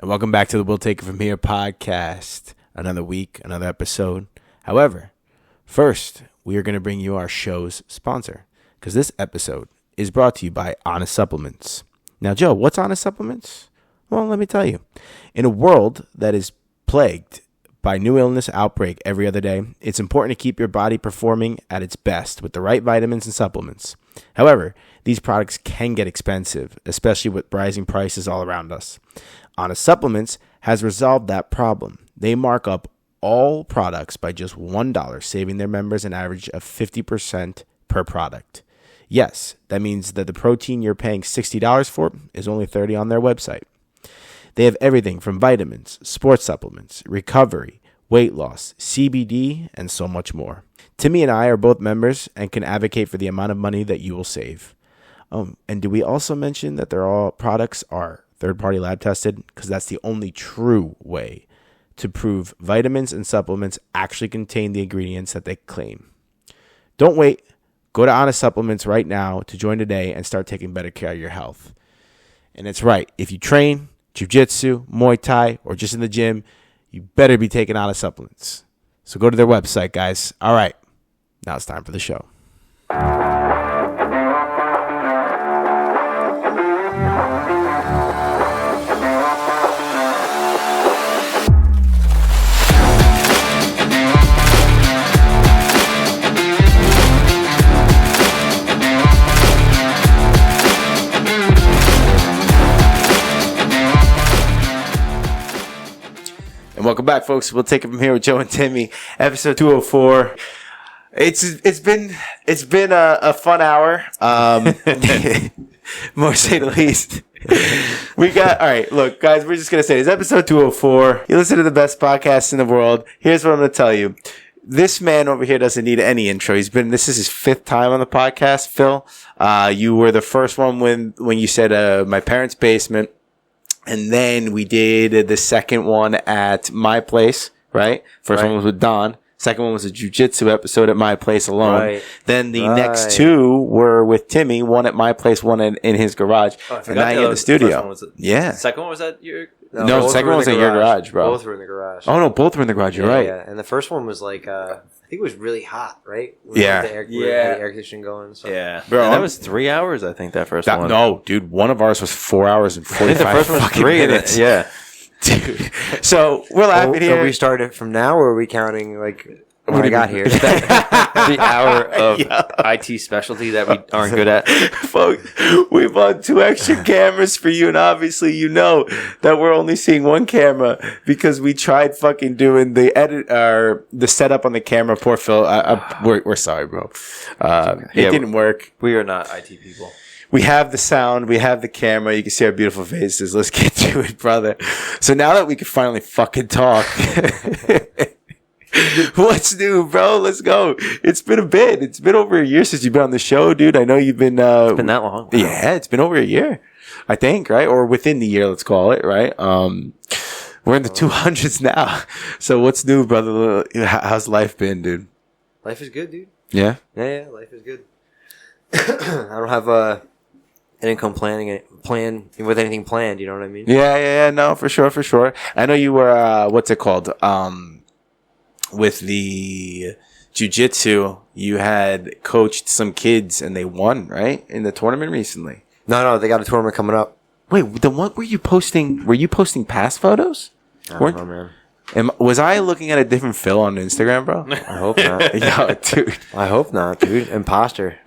and welcome back to the We'll Take It From Here podcast. Another week, another episode. However, first, we are going to bring you our show's sponsor, because this episode is brought to you by Honest Supplements. Now, Joe, what's Honest Supplements? Well, let me tell you. In a world that is plagued by new illness outbreak every other day, it's important to keep your body performing at its best with the right vitamins and supplements. However, these products can get expensive, especially with rising prices all around us. Honest Supplements has resolved that problem. They mark up all products by just $1, saving their members an average of 50% per product. Yes, that means that the protein you're paying $60 for is only $30 on their website. They have everything from vitamins, sports supplements, recovery, weight loss, CBD, and so much more. Timmy and I are both members and can advocate for the amount of money that you will save. And do we also mention that all products are third-party lab tested? Because that's the only true way to prove vitamins and supplements actually contain the ingredients that they claim. Don't wait. Go to Honest Supplements right now to join today and start taking better care of your health. And it's right. If you train jiu-jitsu, Muay Thai, or just in the gym, you better be taking Honest Supplements. So go to their website, guys. All right. Now it's time for the show. Welcome back, folks. We'll take it from here with Joe and Timmy. Episode 204. It's been a fun hour. More say the least. All right, look, guys, we're just gonna say it's episode 204. You listen to the best podcast in the world. Here's what I'm gonna tell you. This man over here doesn't need any intro. This is his fifth time on the podcast, Phil. You were the first one when you said my parents' basement. And then we did the second one at my place, right? First one was with Don. Second one was a jiu-jitsu episode at my place alone. Right. Then the next two were with Timmy, one at my place, one in his garage. Oh, and now you're in the studio. Yeah. Second one was at your... No, the second one was at your garage, bro. Both were in the garage. Oh, no, both were in the garage. You're right. Yeah, and the first one was like... I think it was really hot, right? Yeah. The air conditioning going. So. Yeah. Bro, that was 3 hours, I think, that first one. No, dude. One of ours was 4 hours and 45 the first one was 3 minutes. Yeah. Dude. So, we're laughing here. Are we starting from now, or are we counting, like... When I got here. The hour of IT specialty that we aren't good at. Folks, we bought 2 extra cameras for you, and obviously you know that we're only seeing one camera because we tried fucking doing the setup on the camera. Poor Phil. We're sorry, bro. It didn't work. We are not IT people. We have the sound. We have the camera. You can see our beautiful faces. Let's get to it, brother. So now that we can finally fucking talk... What's new, bro? Let's go. It's been a bit. It's been over a year since you've been on the show, dude. I know you've been... it's been that long. Wow. Yeah, it's been over a year, I think, right? Or within the year, let's call it, right? We're in the 200s now. So what's new, brother? How's life been, dude? Life is good, dude. Yeah? Yeah, life is good. I don't have income plan with anything planned, you know what I mean? Yeah, no, for sure. I know you were, what's it called? With the jiu-jitsu, you had coached some kids and they won, right? In the tournament recently. No, they got a tournament coming up. Wait, what were you posting? Were you posting past photos? I don't know, man. Was I looking at a different Phil on Instagram, bro? I hope not. Yo, dude. I hope not, dude. Imposter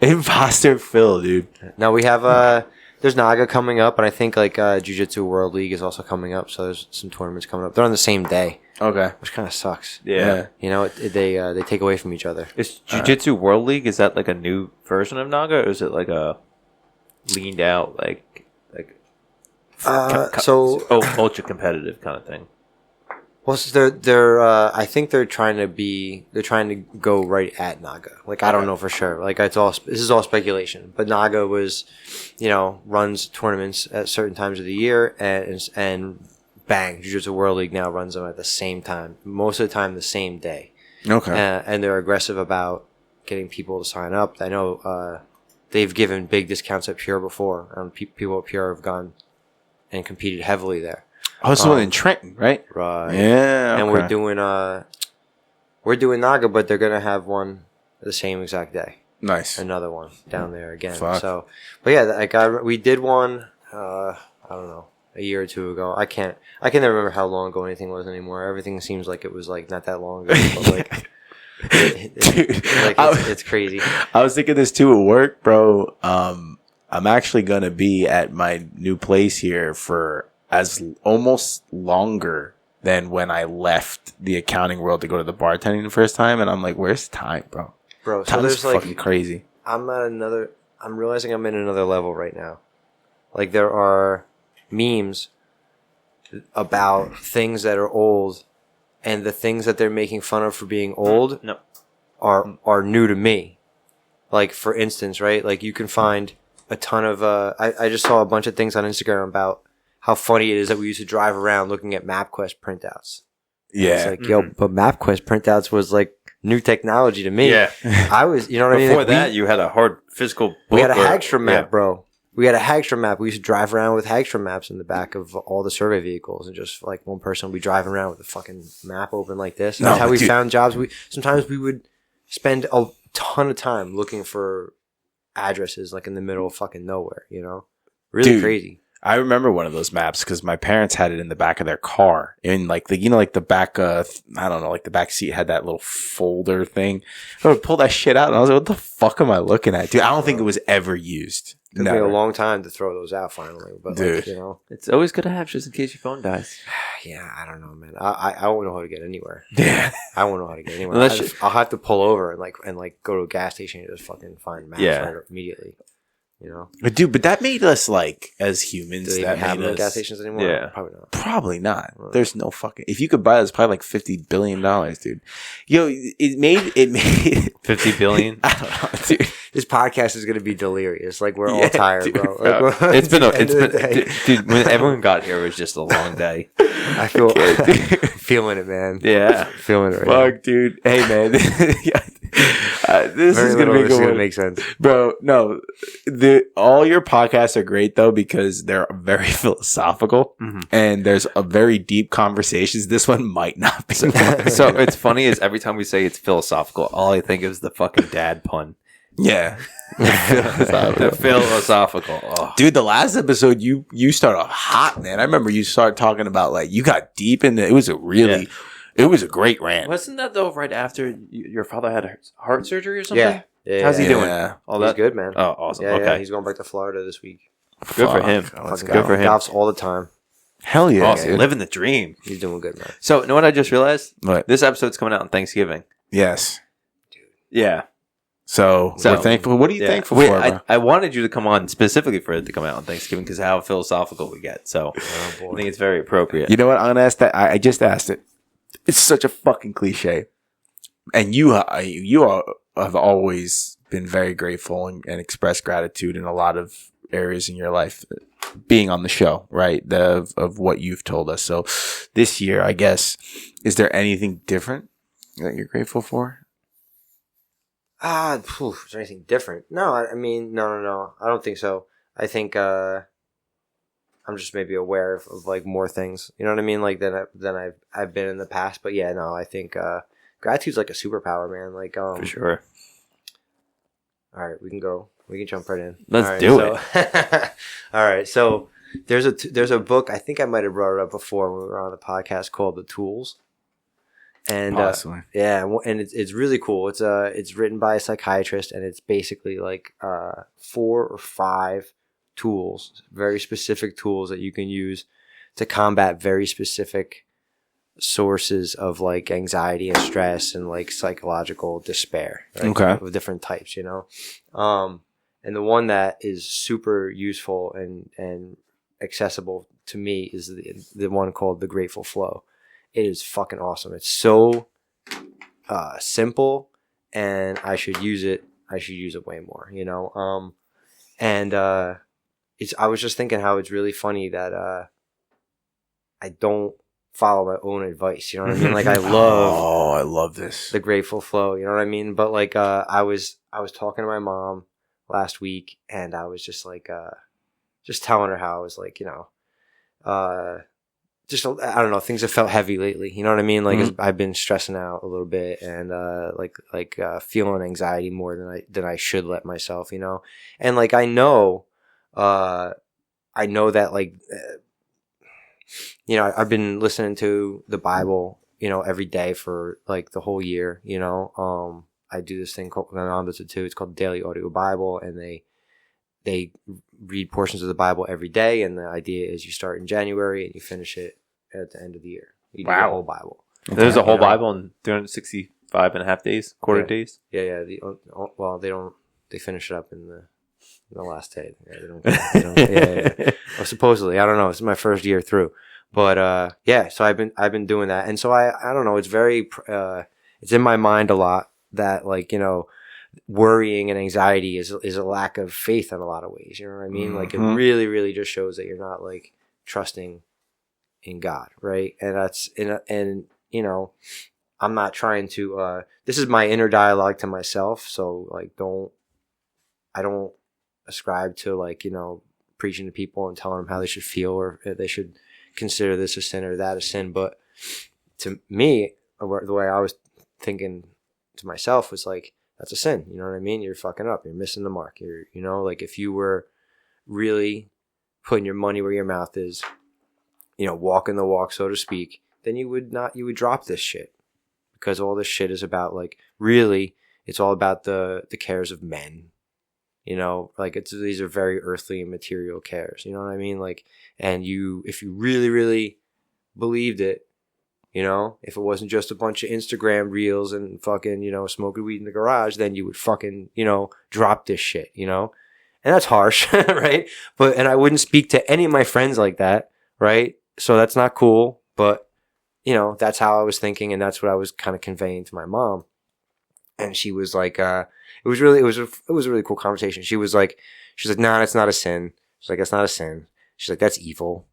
Phil, dude. Now we have, there's Naga coming up, and I think like Jiu-Jitsu World League is also coming up, so there's some tournaments coming up. They're on the same day. Okay. Which kind of sucks. Yeah. You know, they take away from each other. Is Jiu-Jitsu World League, is that like a new version of Naga, or is it like a leaned out, ultra competitive kind of thing? Well, they're I think they're trying to go right at Naga. Like, I don't know for sure. Like, this is all speculation. But Naga runs tournaments at certain times of the year, and bang, Jiu-Jitsu World League now runs them at the same time. Most of the time, the same day. Okay. And they're aggressive about getting people to sign up. I know they've given big discounts at Pure before. People at Pure have gone and competed heavily there. Oh, it's the one in Trenton, right? Right. Yeah. And okay. we're doing Naga, but they're gonna have one the same exact day. Nice. Another one down there again. Fuck. So, but yeah, we did one. I don't know, a year or two ago. I can never remember how long ago anything was anymore. Everything seems like it was like not that long ago. But like, it's crazy. I was thinking this too at work, bro. I'm actually gonna be at my new place here for as almost longer than when I left the accounting world to go to the bartending the first time, and I'm like, where's time, bro? Bro, so Time there's is fucking crazy. I'm realizing I'm in another level right now. Like there are memes about things that are old, and the things that they're making fun of for being old No. are new to me. Like for instance, right? Like you can find a ton of I just saw a bunch of things on Instagram about how funny it is that we used to drive around looking at MapQuest printouts. Yeah. It's like, yo, but MapQuest printouts was like new technology to me. Yeah. I was, you know what I mean? Before Like, that, you had a hard physical book. we had a or- Hagstrom map, yeah. bro. We had a Hagstrom map. We used to drive around with Hagstrom maps in the back of all the survey vehicles, and just like one person would be driving around with a fucking map open like this. No, That's how but we dude- found jobs. Sometimes we would spend a ton of time looking for addresses like in the middle of fucking nowhere, you know? Really Dude. crazy. I remember one of those maps because my parents had it in the back of their car, in like the back I don't know, like the back seat had that little folder thing. I would pull that shit out, and I was like, "What the fuck am I looking at, dude?" I don't think it was ever used. Took me Never. a long time to throw those out finally, but Dude. like, you know, It's always good to have just in case your phone dies. yeah, I don't know, man. I won't know how to get anywhere. Yeah, I won't know how to get anywhere. Unless I'll have to pull over and like go to a gas station and just fucking find maps Yeah. right immediately. You know, but that made us like as humans. do they That even have made them at us gas stations anymore? Yeah. Probably not. probably not. There's no fucking. If you could buy this, probably like $50 billion, dude. Yo, it made. $50 billion. I don't know, dude. This podcast is gonna be delirious. Like we're all Yeah, tired, dude, bro. bro. Like, we're- It's been at the end of the day, dude, when everyone got here, it was just a long day. I feel feeling it, man. Yeah. Feeling it right Fuck, dude. Hey, man. Yeah. This now. is Very gonna little of make this is a gonna one. make sense. Bro, no. All your podcasts are great though because they're very philosophical and there's a very deep conversations. This one might not be. So it's funny is every time we say it's philosophical, all I think is the fucking dad pun. Yeah. The philosophical. Oh. Dude, the last episode you started off hot, man. I remember you started talking about like you got deep into it was a really it was a great rant. Wasn't that though right after your father had heart surgery or something? Yeah. How's he Yeah. doing? All He's that good, man. Oh, awesome. Yeah, okay. yeah. He's going back to Florida this week. Good for him. Let's Fucking go. Good for him. golfs all the time. Hell yeah. Awesome. Dude. Living the dream. He's doing good, man. So, you know what I just realized? What? This episode's coming out on Thanksgiving. Yes. Yeah. So we're thankful. What are you Yeah. thankful Wait, for, bro? I wanted you to come on specifically for it to come out on Thanksgiving because how philosophical we get. So I think it's very appropriate. You know what? I'm gonna ask that. I just asked it. It's such a fucking cliche, and you have always been very grateful and expressed gratitude in a lot of areas in your life. Being on the show, right? Of what you've told us. So this year, I guess, is there anything different that you're grateful for? Is there anything different? No, I mean, no. I don't think so. I think I'm just maybe aware of like more things. You know what I mean? Like than I've been in the past. But yeah, no, I think gratitude's like a superpower, man. Like For sure. All right, we can go. We can jump right in. Let's All right, do it. All right, so there's a book. I think I might have brought it up before when we were on the podcast called The Tools. And Possibly. and it's really cool. It's written by a psychiatrist, and it's basically like 4 or 5 tools, very specific tools that you can use to combat very specific sources of like anxiety and stress and like psychological despair, right? Okay. Of different types, you know. And the one that is super useful and accessible to me is the one called The Grateful Flow. It is fucking awesome. It's so simple, and I should use it. I should use it way more, you know. I was just thinking how it's really funny that I don't follow my own advice. You know what I mean? Like I love this. The Grateful Flow. You know what I mean? But like I was talking to my mom last week, and I was just like just telling her how I was like, you know, just, I don't know, things have felt heavy lately. You know what I mean? Like I've been stressing out a little bit and, feeling anxiety more than I should let myself, you know? And like, I know that like, you know, I've been listening to the Bible, you know, every day for like the whole year, you know? I do this thing called, my mom does it too. It's called Daily Audio Bible, and they read portions of the Bible every day, and the idea is you start in January and you finish it at the end of the year. You do the whole Bible. There's a whole Bible in 365 and a half days, quarter days? Yeah. They finish it up in the last day. Yeah, they don't, yeah. Well, supposedly, I don't know. It's my first year through. But, so I've been doing that. And so I don't know, it's very, it's in my mind a lot that, like, you know, worrying and anxiety is a lack of faith in a lot of ways. You know what I mean? Like, it really, really just shows that you're not like trusting in God, right? And that's and you know, I'm not trying to. This is my inner dialogue to myself. So like, I don't ascribe to, like, you know, preaching to people and telling them how they should feel or they should consider this a sin or that a sin. But to me, the way I was thinking to myself was like, that's a sin. You know what I mean? You're fucking up. You're missing the mark. You know, like if you were really putting your money where your mouth is, you know, walking the walk, so to speak, then you would drop this shit, because all this shit is about, like, really, it's all about the cares of men, you know, like these are very earthly and material cares. You know what I mean? Like, and if you really, really believed it, you know, if it wasn't just a bunch of Instagram reels and fucking, you know, smoking weed in the garage, then you would fucking, you know, drop this shit, you know? And that's harsh, right? And I wouldn't speak to any of my friends like that, right? So that's not cool. But, you know, that's how I was thinking, and that's what I was kind of conveying to my mom. And she was like, it was a really cool conversation. She's like, nah, it's not a sin. She's like, that's not a sin. She's like, that's evil.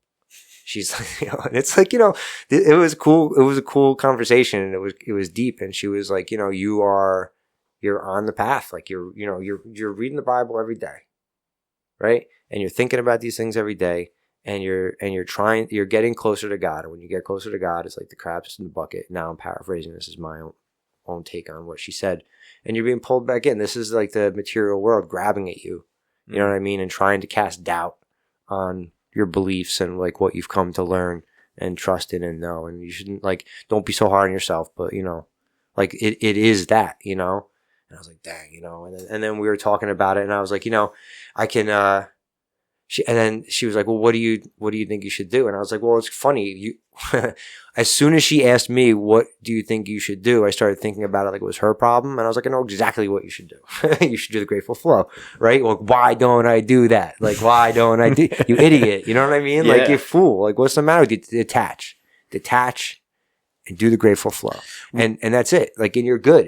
She's like, you know, and it's like, you know, it was cool. It was a cool conversation, and it was deep. And she was like, you know, you're on the path. Like you're reading the Bible every day, right? And you're thinking about these things every day, and you're getting closer to God. And when you get closer to God, it's like the crabs in the bucket. Now I'm paraphrasing. This is my own take on what she said. And you're being pulled back in. This is like the material world grabbing at you. You know what I mean? And trying to cast doubt on your beliefs and like what you've come to learn and trust in and know. And you shouldn't, like, don't be so hard on yourself, but, you know, like it is that, you know? And I was like, dang, you know, and then we were talking about it, and I was like, you know, I can, and then she was like, well, what do you think you should do? And I was like, well, it's funny. As soon as she asked me, what do you think you should do? I started thinking about it like it was her problem. And I was like, I know exactly what you should do. You should do the Grateful Flow, right? Well, why don't I do that? Like, why don't I do, you idiot? You know what I mean? Yeah. Like, you fool. Like, what's the matter with you? Detach and do the Grateful Flow. And that's it. Like, and you're good.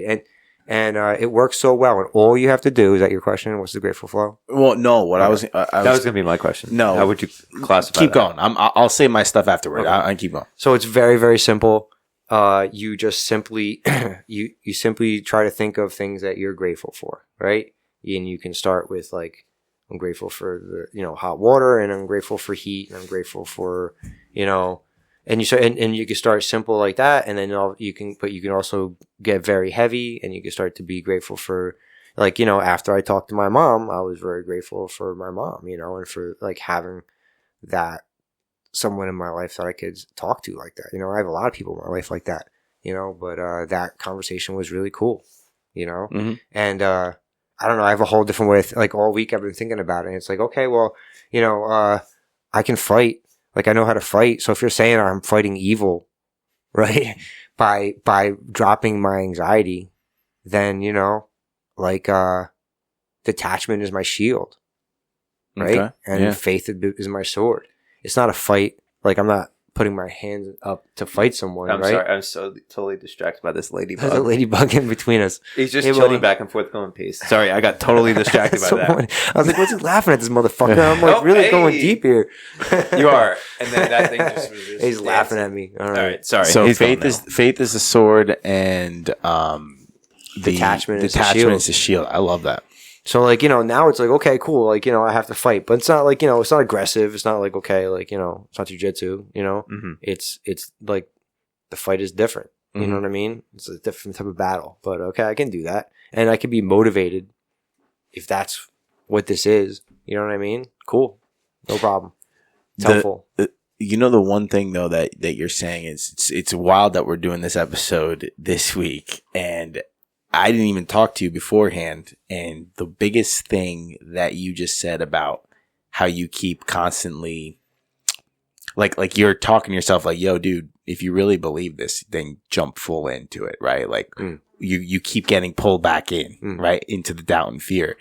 And it works so well. And all you have to do, is that your question? What's the Grateful Flow? Well, no. That was going to be my question. No. How would you classify Keep that? going. I'll say my stuff afterward. Okay. I keep going. So it's very, very simple. You just simply, you simply try to think of things that you're grateful for, right? And you can start with, like, I'm grateful for the, you know, hot water, and I'm grateful for heat, and I'm grateful for, you know, and you can start simple like that, and then you can also get very heavy, and you can start to be grateful for, like, you know, after I talked to my mom, I was very grateful for my mom, you know, and for, like, having that someone in my life that I could talk to like that. You know, I have a lot of people in my life like that, you know, but that conversation was really cool, you know? Mm-hmm. And I don't know, I have a whole different way like all week I've been thinking about it, and it's like, okay, well, you know, I can fight. Like, I know how to fight. So if you're saying I'm fighting evil, right, by dropping my anxiety, then, you know, like, detachment is my shield, right? Okay. And faith is my sword. It's not a fight. Like, I'm not putting my hands up to fight someone, I'm right? sorry. I'm so totally distracted by this ladybug. There's a ladybug in between us. He's just chilling back and forth going peace. Sorry, I got totally distracted by that. I was like, what's he laughing at this motherfucker? I'm like, really going deep here. You are. And then that thing just was just He's laughing at me. All right. Sorry. So faith is the sword, and detachment is the shield. I love that. So like, now it's like, okay, cool. Like, I have to fight, but it's not like, it's not aggressive. It's not like, okay, like, it's not jujitsu, Mm-hmm. it's like the fight is different. You know what I mean? It's a different type of battle, but okay, I can do that. And I can be motivated if that's what this is. You know what I mean? Cool. No problem. It's helpful. The one thing though that you're saying is it's wild that we're doing this episode this week, and I didn't even talk to you beforehand. And the biggest thing that you just said about how you keep constantly like you're talking to yourself like, yo, dude, if you really believe this, then jump full into it, right? Like you keep getting pulled back in, right? Into the doubt and fear.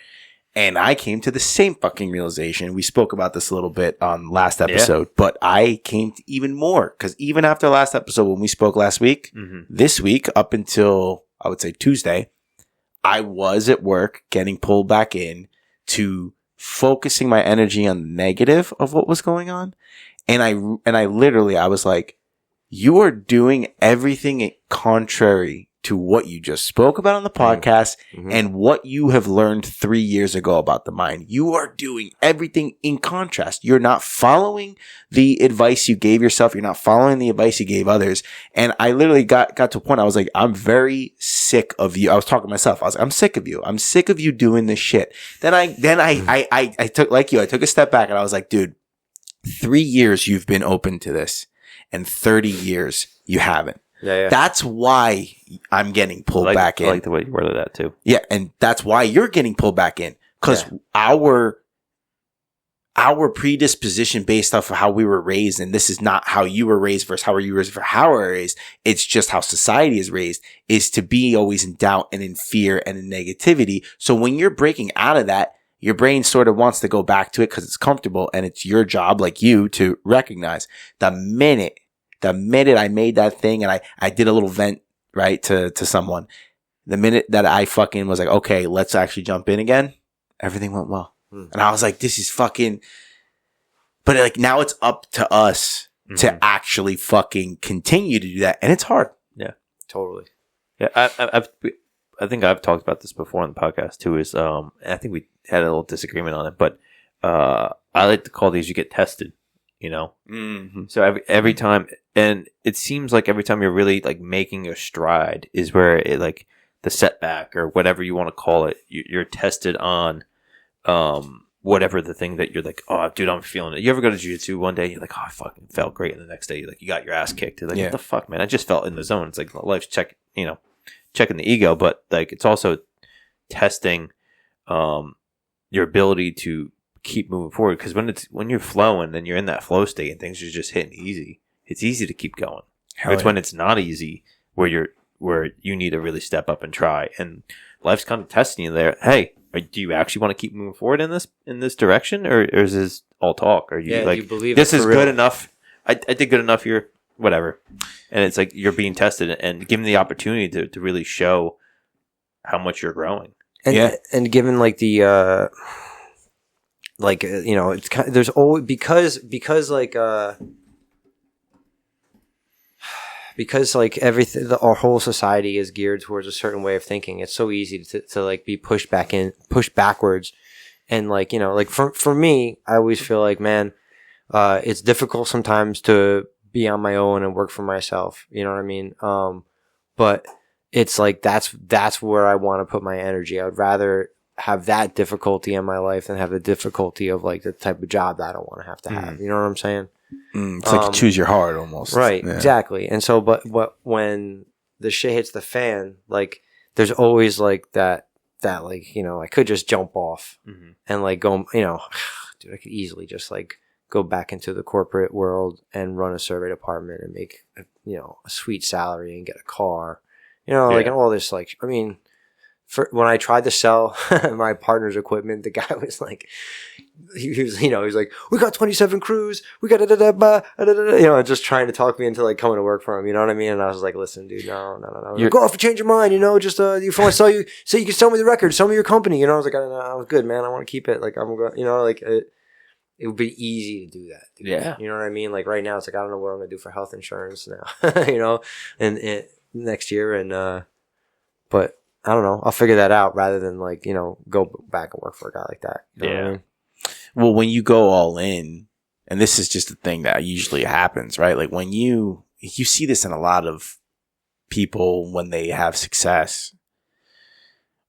And I came to the same fucking realization. We spoke about this a little bit on last episode, but I came to even more because even after last episode, when we spoke last week, this week up until I would say Tuesday, I was at work getting pulled back in to focusing my energy on the negative of what was going on. And I literally, I was like, you are doing everything contrary to what you just spoke about on the podcast and what you have learned 3 years ago about the mind. You are doing everything in contrast. You're not following the advice you gave yourself. You're not following the advice you gave others. And I literally got to a point. I was like, I'm very sick of you. I was talking to myself. I was like, I'm sick of you. I'm sick of you doing this shit. Then I took, like you, I took a step back and I was like, dude, 3 years you've been open to this and 30 years you haven't. Yeah. That's why I'm getting pulled back in. I like the way you worded that too. Yeah, and that's why you're getting pulled back in. Because our predisposition based off of how we were raised, and this is not how you were raised versus how you were raised for how we were raised, it's just how society is raised, is to be always in doubt and in fear and in negativity. So when you're breaking out of that, your brain sort of wants to go back to it because it's comfortable, and it's your job, like you, to recognize the minute I made that thing and I did a little vent, right, to someone, the minute that I fucking was like, okay, let's actually jump in again, everything went well. And I was like, this is fucking, but like now it's up to us to actually fucking continue to do that. And it's hard. Yeah, Totally. Yeah. I think I've talked about this before on the podcast too, is, I think we had a little disagreement on it, but, I like to call these, you get tested. So every time, and it seems like every time you're really like making a stride is where it, like the setback or whatever you want to call it, you're tested on whatever the thing that you're like, oh dude, I'm feeling it. You ever go to jiu-jitsu one day, you're like, oh, I fucking felt great, and the next day you're like, you got your ass kicked. You're like, what the fuck, man? I just felt in the zone. It's like life's checking the ego, but like it's also testing your ability to keep moving forward, because when you're flowing and you're in that flow state and things are just hitting easy, it's easy to keep going. When it's not easy, where you need to really step up and try, and life's kind of testing you there. Hey, do you actually want to keep moving forward in this direction, or is this all talk? Or you like, you believe this is good real enough? I did good enough here, whatever. And it's like you're being tested and given the opportunity to really show how much you're growing. And given like the it's kind of, there's always because everything, our whole society is geared towards a certain way of thinking. It's so easy to like be pushed backwards, and like for me, I always feel like, man, it's difficult sometimes to be on my own and work for myself. You know what I mean? But it's like that's where I want to put my energy. I would rather have that difficulty in my life than have the difficulty of like the type of job that I don't want to have. You know what I'm saying? It's like you choose your heart almost. Right. Yeah. Exactly. And so, but when the shit hits the fan, like there's always like that like, I could just jump off and like go, dude, I could easily just like go back into the corporate world and run a survey department and make, a sweet salary and get a car, like, and all this, like, I mean, when I tried to sell my partner's equipment, the guy was like, he was like, we got 27 crews, we got just trying to talk me into like coming to work for him, you know what I mean? And I was like, listen, dude, no. Go off and change your mind, just if I want to sell you, so you can sell me the record, sell me your company, I was like, I was good, man, I want to keep it, like I'm going, like it would be easy to do that, dude. Yeah, you know what I mean? Like right now, it's like I don't know what I'm gonna do for health insurance now, and next year, and but I don't know. I'll figure that out rather than like, go back and work for a guy like that. You know what I mean? Well, when you go all in, and this is just a thing that usually happens, right? Like when you see this in a lot of people when they have success,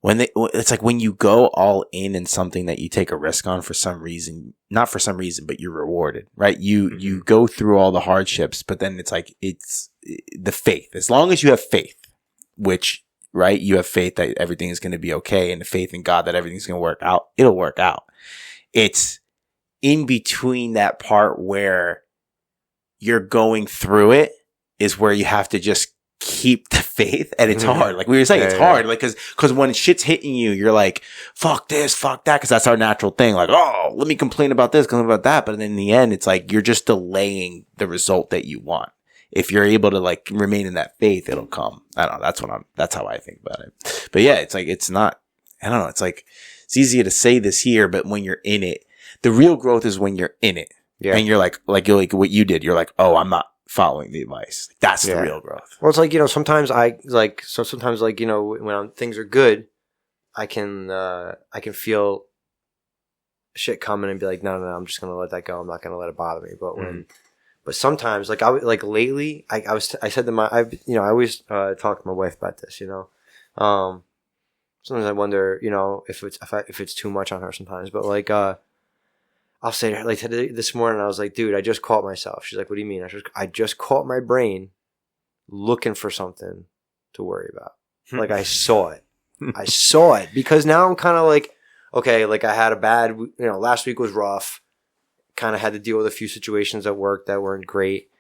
it's like when you go all in something that you take a risk on for some reason, not for some reason, but you're rewarded, right? You go through all the hardships, but then it's like, it's the faith. As long as you have faith, which, right, you have faith that everything is going to be okay, and the faith in God that everything's going to work out, it'll work out. It's in between that part where you're going through it is where you have to just keep the faith, and it's hard. Like we were saying, it's hard. Like, cause when shit's hitting you, you're like, fuck this, fuck that. Cause that's our natural thing. Like, oh, let me complain about this, complain about that. But in the end, it's like, you're just delaying the result that you want. If you're able to like remain in that faith, it'll come. I don't know. That's how I think about it. But yeah, it's like, it's not, I don't know. It's like, it's easier to say this here, but when you're in it, the real growth is when you're in it. Yeah. And you're like what you did. You're like, oh, I'm not following the advice. That's the real growth. Well, it's like, sometimes sometimes when things are good, I can feel shit coming and be like, no, I'm just going to let that go. I'm not going to let it bother me. But sometimes lately, I said to I always talk to my wife about this, sometimes I wonder, if it's too much on her sometimes, but like, I'll say to her, like today, this morning, I was like, dude, I just caught myself. She's like, what do you mean? I just caught my brain looking for something to worry about. Like I saw it. I saw it because now I'm kind of like, okay, like I had a bad, last week was rough. Kind of had to deal with a few situations at work that weren't great,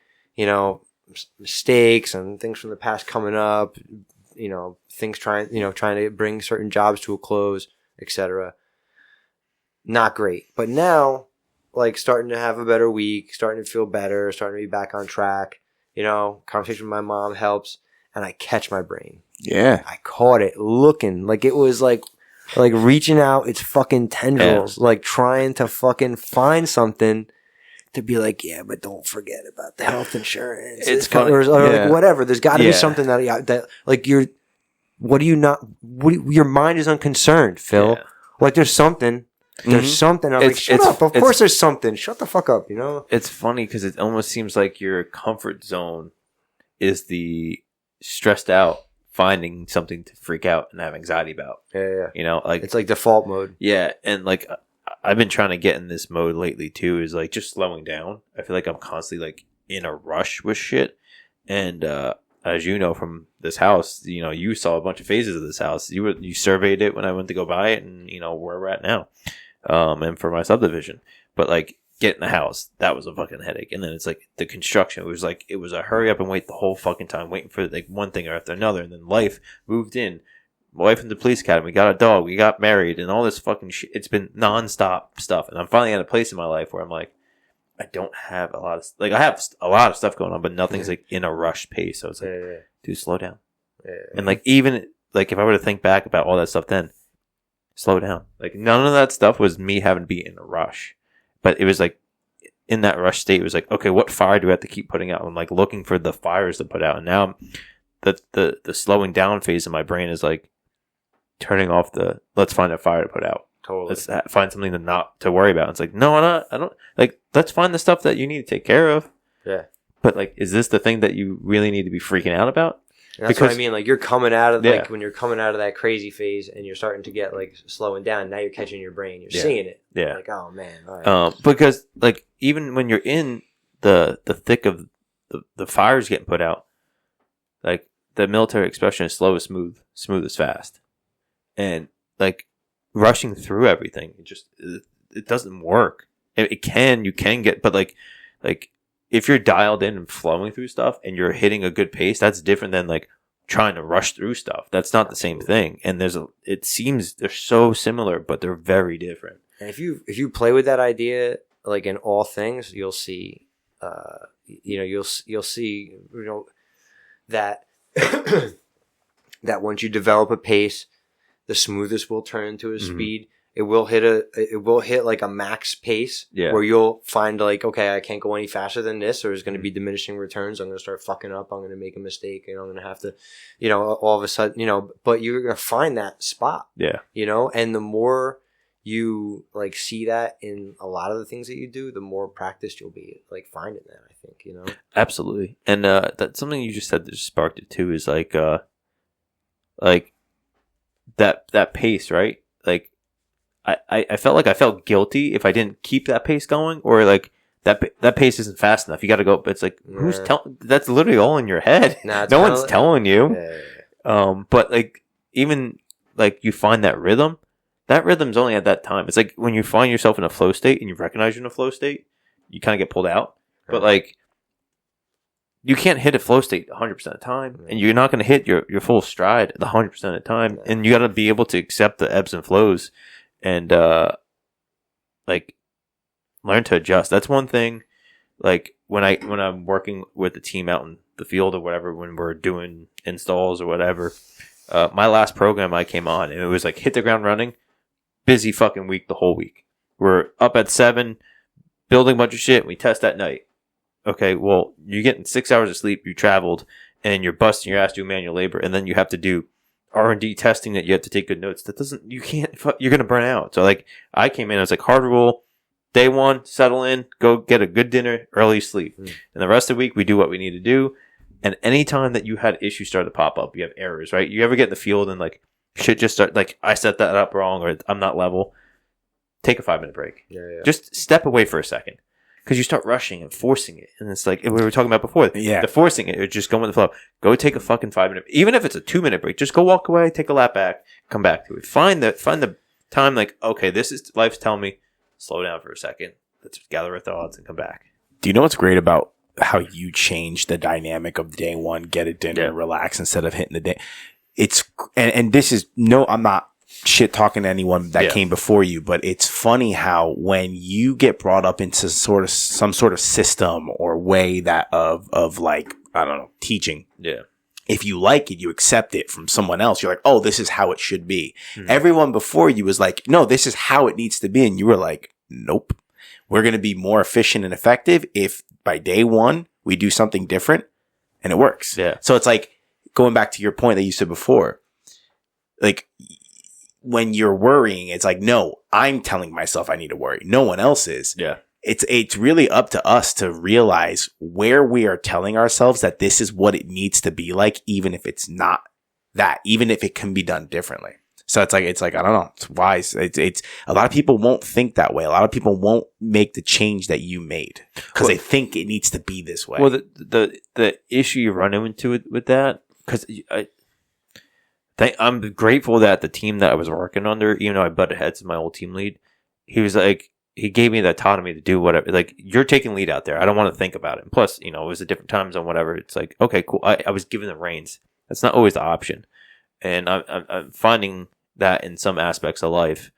mistakes and things from the past coming up, things trying to bring certain jobs to a close, etc. Not great. But now, like starting to have a better week, starting to feel better, starting to be back on track, conversation with my mom helps, and I catch my brain. Yeah. I caught it looking like it was like reaching out its fucking tendrils, like trying to fucking find something to be like, yeah, but don't forget about the health insurance. It's funny. Or like whatever. There's got to be something that like your mind is unconcerned, Phil. Yeah. Like there's something. There's something. I'm like, shut up. Of course there's something. Shut the fuck up, It's funny because it almost seems like your comfort zone is the stressed out finding something to freak out and have anxiety about. Yeah. Like it's like default mode. Yeah. And like I've been trying to get in this mode lately too, is like just slowing down. I feel like I'm constantly like in a rush with shit. And as you know from this house, you saw a bunch of phases of this house. You surveyed it when I went to go buy it, and where we're at now. And for my subdivision, but like getting the house, that was a fucking headache. And then it's like the construction, it was a hurry up and wait the whole fucking time, waiting for like one thing after another. And then life moved in, my wife in the police academy, we got a dog, we got married, and all this fucking shit. It's been nonstop stuff. And I'm finally at a place in my life where I'm like, I don't have a lot of, like, I have a lot of stuff going on, but nothing's like in a rush pace. So it's like, dude, slow down. And like, even like if I were to think back about all that stuff then, slow down. Like none of that stuff was me having to be in a rush, but it was like in that rush state, it was like, okay, what fire do I have to keep putting out? I'm like looking for the fires to put out. And now the slowing down phase of my brain is like turning off let's find a fire to put out. Totally. Let's find something to worry about. It's like, no, I don't like, let's find the stuff that you need to take care of. Yeah. But like, is this the thing that you really need to be freaking out about? And that's what I mean. Like you're coming out of like when you're coming out of that crazy phase and you're starting to get like slowing down. Now you're catching your brain. You're seeing it. Yeah. Like, oh man. All right. Because like even when you're in the thick of the fires getting put out, like the military expression is slow is smooth, smooth is fast, and like rushing through everything, it doesn't work. You can get, but like if you're dialed in and flowing through stuff and you're hitting a good pace, that's different than like trying to rush through stuff. That's not the same thing. And it seems they're so similar, but they're very different. And if you play with that idea, like in all things, you'll see, you'll see, that, that once you develop a pace, the smoothest will turn into a speed. it will hit like a max pace where you'll find like, okay, I can't go any faster than this, or there's going to be diminishing returns. I'm going to start fucking up. I'm going to make a mistake. I'm going to have to, all of a sudden, but you're going to find that spot. Yeah. And the more you like see that in a lot of the things that you do, the more practiced you'll be like finding that, I think, Absolutely. And that's something you just said that just sparked it too, is like that pace, right? Like I felt like I felt guilty if I didn't keep that pace going, or like that pace isn't fast enough. You got to go. It's like, who's telling? That's literally all in your head. No one's telling you. Yeah. But like, even like you find that rhythm. That rhythm's only at that time. It's like when you find yourself in a flow state and you recognize you're in a flow state, you kind of get pulled out. Right. But like, you can't hit a flow state 100% of the time, and you're not going to hit your full stride 100% of the time. And you got to be able to accept the ebbs and flows, and like learn to adjust. That's one thing. Like when I'm working with the team out in the field or whatever, when we're doing installs or whatever, my last program I came on, and it was like hit the ground running. Busy fucking week the whole week. We're up at 7, building a bunch of shit. We test at night. Okay, well, you're getting 6 hours of sleep. You traveled, and you're busting your ass doing manual labor, and then you have to do R&D testing that you have to take good notes. You're gonna burn out. So like, I came in, I was like, hard rule, day 1, settle in, go get a good dinner, early sleep, and the rest of the week we do what we need to do. And any time that you had issues start to pop up, you have errors, right? You ever get in the field and like, shit just start, like, I set that up wrong, or I'm not level. Take a 5-minute break. Yeah. Just step away for a second. Because you start rushing and forcing it. And it's like, we were talking about before. Yeah. The forcing it, or just going with the flow. Go take a fucking 5-minute, even if it's a 2-minute break, just go walk away, take a lap back, come back to it. Find the time, like, okay, this is, life's telling me, slow down for a second. Let's gather our thoughts and come back. Do you know what's great about how you change the dynamic of day 1, get a dinner, relax instead of hitting the day? And this is I'm not shit talking to anyone that came before you, but it's funny how when you get brought up into some sort of system or way that of like, I don't know, teaching. Yeah. If you like it, you accept it from someone else. You're like, oh, this is how it should be. Mm-hmm. Everyone before you was like, no, this is how it needs to be. And you were like, nope, we're going to be more efficient and effective if by day 1 we do something different and it works. Yeah. So it's like, going back to your point that you said before, like when you're worrying, it's like, no, I'm telling myself I need to worry. No one else is. Yeah. It's really up to us to realize where we are telling ourselves that this is what it needs to be like, even if it's not that, even if it can be done differently. So it's like, I don't know. It's wise. It's a lot of people won't think that way. A lot of people won't make the change that you made because they think it needs to be this way. Well, the issue you run into with that, because I'm grateful that the team that I was working under, even though I butted heads with my old team lead, he was like, he gave me the autonomy to do whatever. Like, you're taking lead out there. I don't want to think about it. And plus, it was a different time zone, whatever. It's like, okay, cool. I was given the reins. That's not always the option. And I'm finding that in some aspects of life,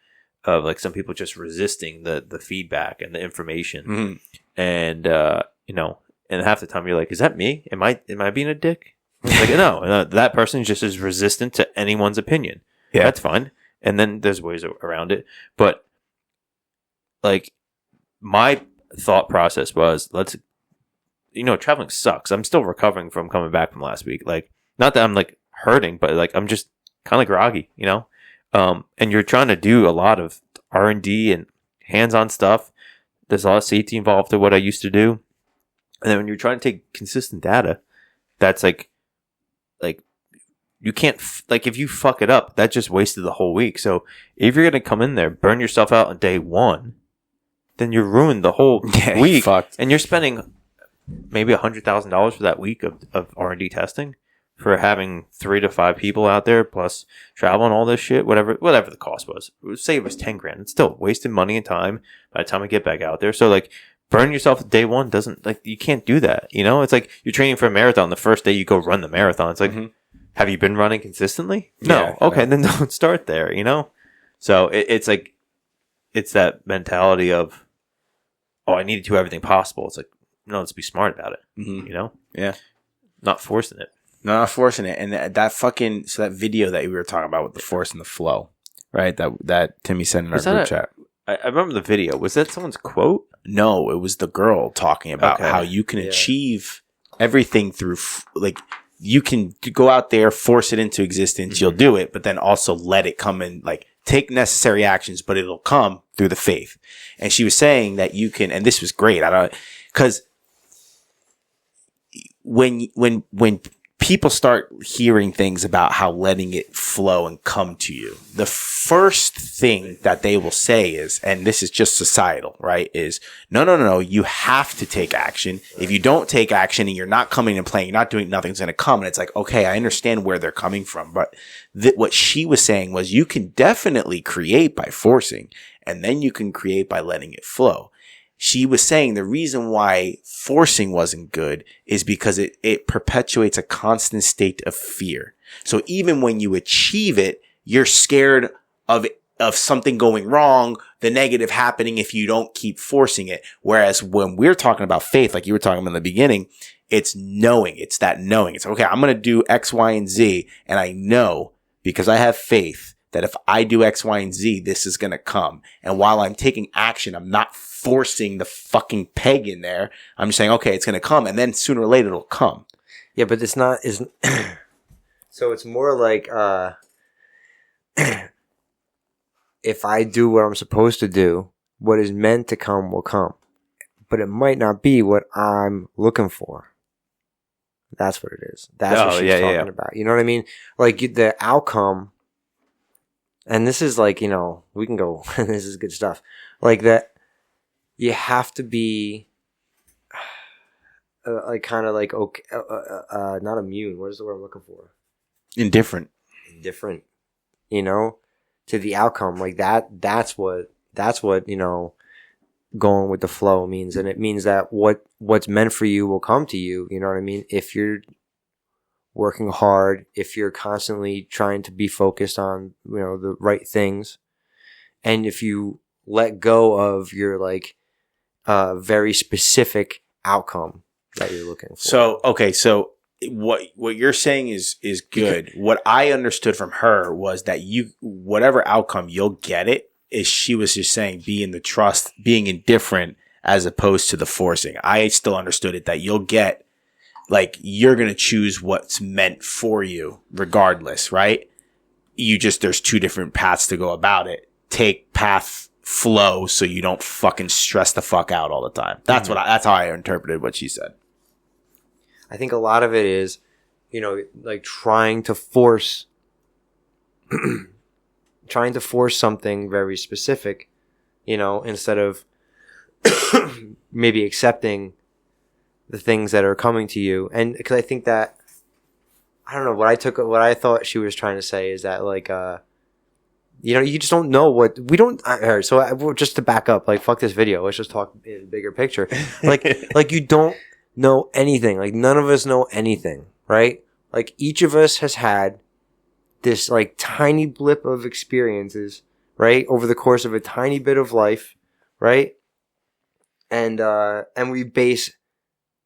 of like some people just resisting the feedback and the information. Mm-hmm. And, and half the time you're like, is that me? Am I being a dick? Like, no, that person just is resistant to anyone's opinion. Yeah. That's fine. And then there's ways around it. But like, my thought process was, traveling sucks. I'm still recovering from coming back from last week. Like, not that I'm like hurting, but like, I'm just kind of groggy, and you're trying to do a lot of R&D and hands-on stuff. There's a lot of safety involved to what I used to do. And then when you're trying to take consistent data, that's like you can't, if you fuck it up, that just wasted the whole week. So if you're going to come in there, burn yourself out on day 1, then you ruined the whole week. And you're spending maybe $100,000 for that week of R&D testing for having 3 to 5 people out there, plus travel and all this shit, whatever the cost was. Say it was $10,000. It's still wasting money and time by the time I get back out there. So like, burn yourself day 1 doesn't, like, you can't do that. It's like you're training for a marathon. The first day you go run the marathon. It's like, have you been running consistently? No. Yeah, okay. Then don't start there, So it's like, it's that mentality of, oh, I need to do everything possible. It's like, no, let's be smart about it. Mm-hmm. Yeah. Not forcing it. Not forcing it. And that video that we were talking about with the force and the flow, right? That Timmy sent in our group chat. I remember the video. Was that someone's quote? No, it was the girl talking about how you can achieve everything through, like, you can go out there, force it into existence, you'll do it, but then also let it come in, like, take necessary actions, but it'll come through the faith. And she was saying that you can, and this was great, because when people start hearing things about how letting it flow and come to you, the first thing that they will say is, and this is just societal, right, is no, you have to take action. If you don't take action and you're not coming and playing, you're not doing, nothing's going to come. And it's like, okay, I understand where they're coming from. But what she was saying was you can definitely create by forcing, and then you can create by letting it flow. She was saying the reason why forcing wasn't good is because it perpetuates a constant state of fear. So even when you achieve it, you're scared of something going wrong, the negative happening if you don't keep forcing it. Whereas when we're talking about faith, like you were talking about in the beginning, it's knowing. It's that knowing. It's okay, I'm going to do X, Y, and Z. And I know because I have faith that if I do X, Y, and Z, this is going to come. And while I'm taking action, I'm not forcing the fucking peg in there. I'm just saying, okay, it's going to come. And then sooner or later it'll come. Yeah, but it's not, so it's more like, if I do what I'm supposed to do, what is meant to come will come. But it might not be what I'm looking for. That's what it is. That's what she's talking about. You know what I mean? Like the outcome, and this is like, you know, we can go, this is good stuff. Like that, you have to be like kind of like, okay, not immune. What is the word I'm looking for? Indifferent, you know, to the outcome. Like that's what, you know, going with the flow means. And it means that what's meant for you will come to you. You know what I mean? If you're working hard, if you're constantly trying to be focused on, you know, the right things, and if you let go of your like very specific outcome that you're looking for. So okay, so what you're saying is good. What I understood from her was that whatever outcome you'll get it. Is she was just saying be in the trust, being indifferent as opposed to the forcing. I still understood it that you'll get, like, you're going to choose what's meant for you regardless, right? There's two different paths to go about it. Take path flow so you don't fucking stress the fuck out all the time. That's that's how I interpreted what she said. I think a lot of it is, you know, like trying to force something very specific, you know, instead of maybe accepting the things that are coming to you. And because I think that, I don't know, what I thought she was trying to say is that, like, you know, you just don't know just to back up, like, fuck this video. Let's just talk in a bigger picture. Like you don't know anything. Like, none of us know anything, right? Like, each of us has had this like tiny blip of experiences, right? Over the course of a tiny bit of life, right? And we base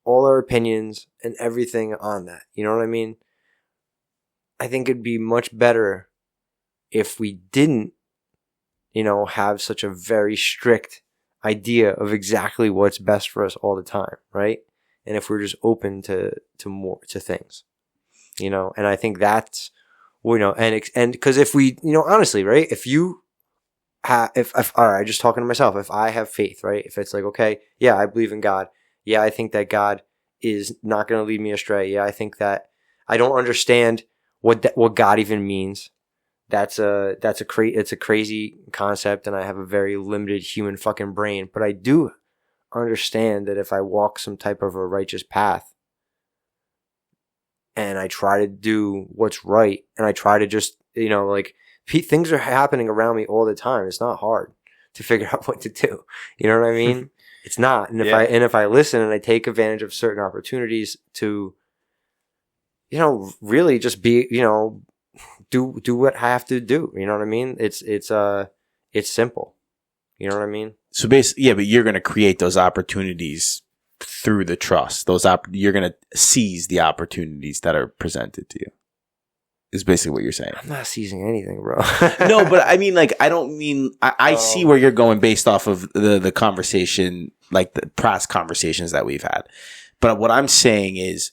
all our opinions and everything on that. You know what I mean? I think it'd be much better if we didn't, you know, have such a very strict idea of exactly what's best for us all the time, right? And if we're just open to more, to things, you know? And I think that's, you know, and because if we, you know, honestly, right, if you have, all right, just talking to myself, if I have faith, right, if it's like, okay, yeah, I believe in God. Yeah, I think that God is not going to lead me astray. Yeah, I think that I don't understand what God even means. It's a crazy concept, and I have a very limited human fucking brain, but I do understand that if I walk some type of a righteous path, and I try to do what's right, and I try to just, you know, like, things are happening around me all the time. It's not hard to figure out what to do. You know what I mean? It's not. And if I listen and I take advantage of certain opportunities to, you know, really just be, you know, do what I have to do. You know what I mean? It's simple. You know what I mean? So basically, yeah, but you're going to create those opportunities through the trust. You're going to seize the opportunities that are presented to you. is basically what you're saying. I'm not seizing anything, bro. No, but I mean, like, I don't mean, I see where you're going based off of the conversation, like the past conversations that we've had. But what I'm saying is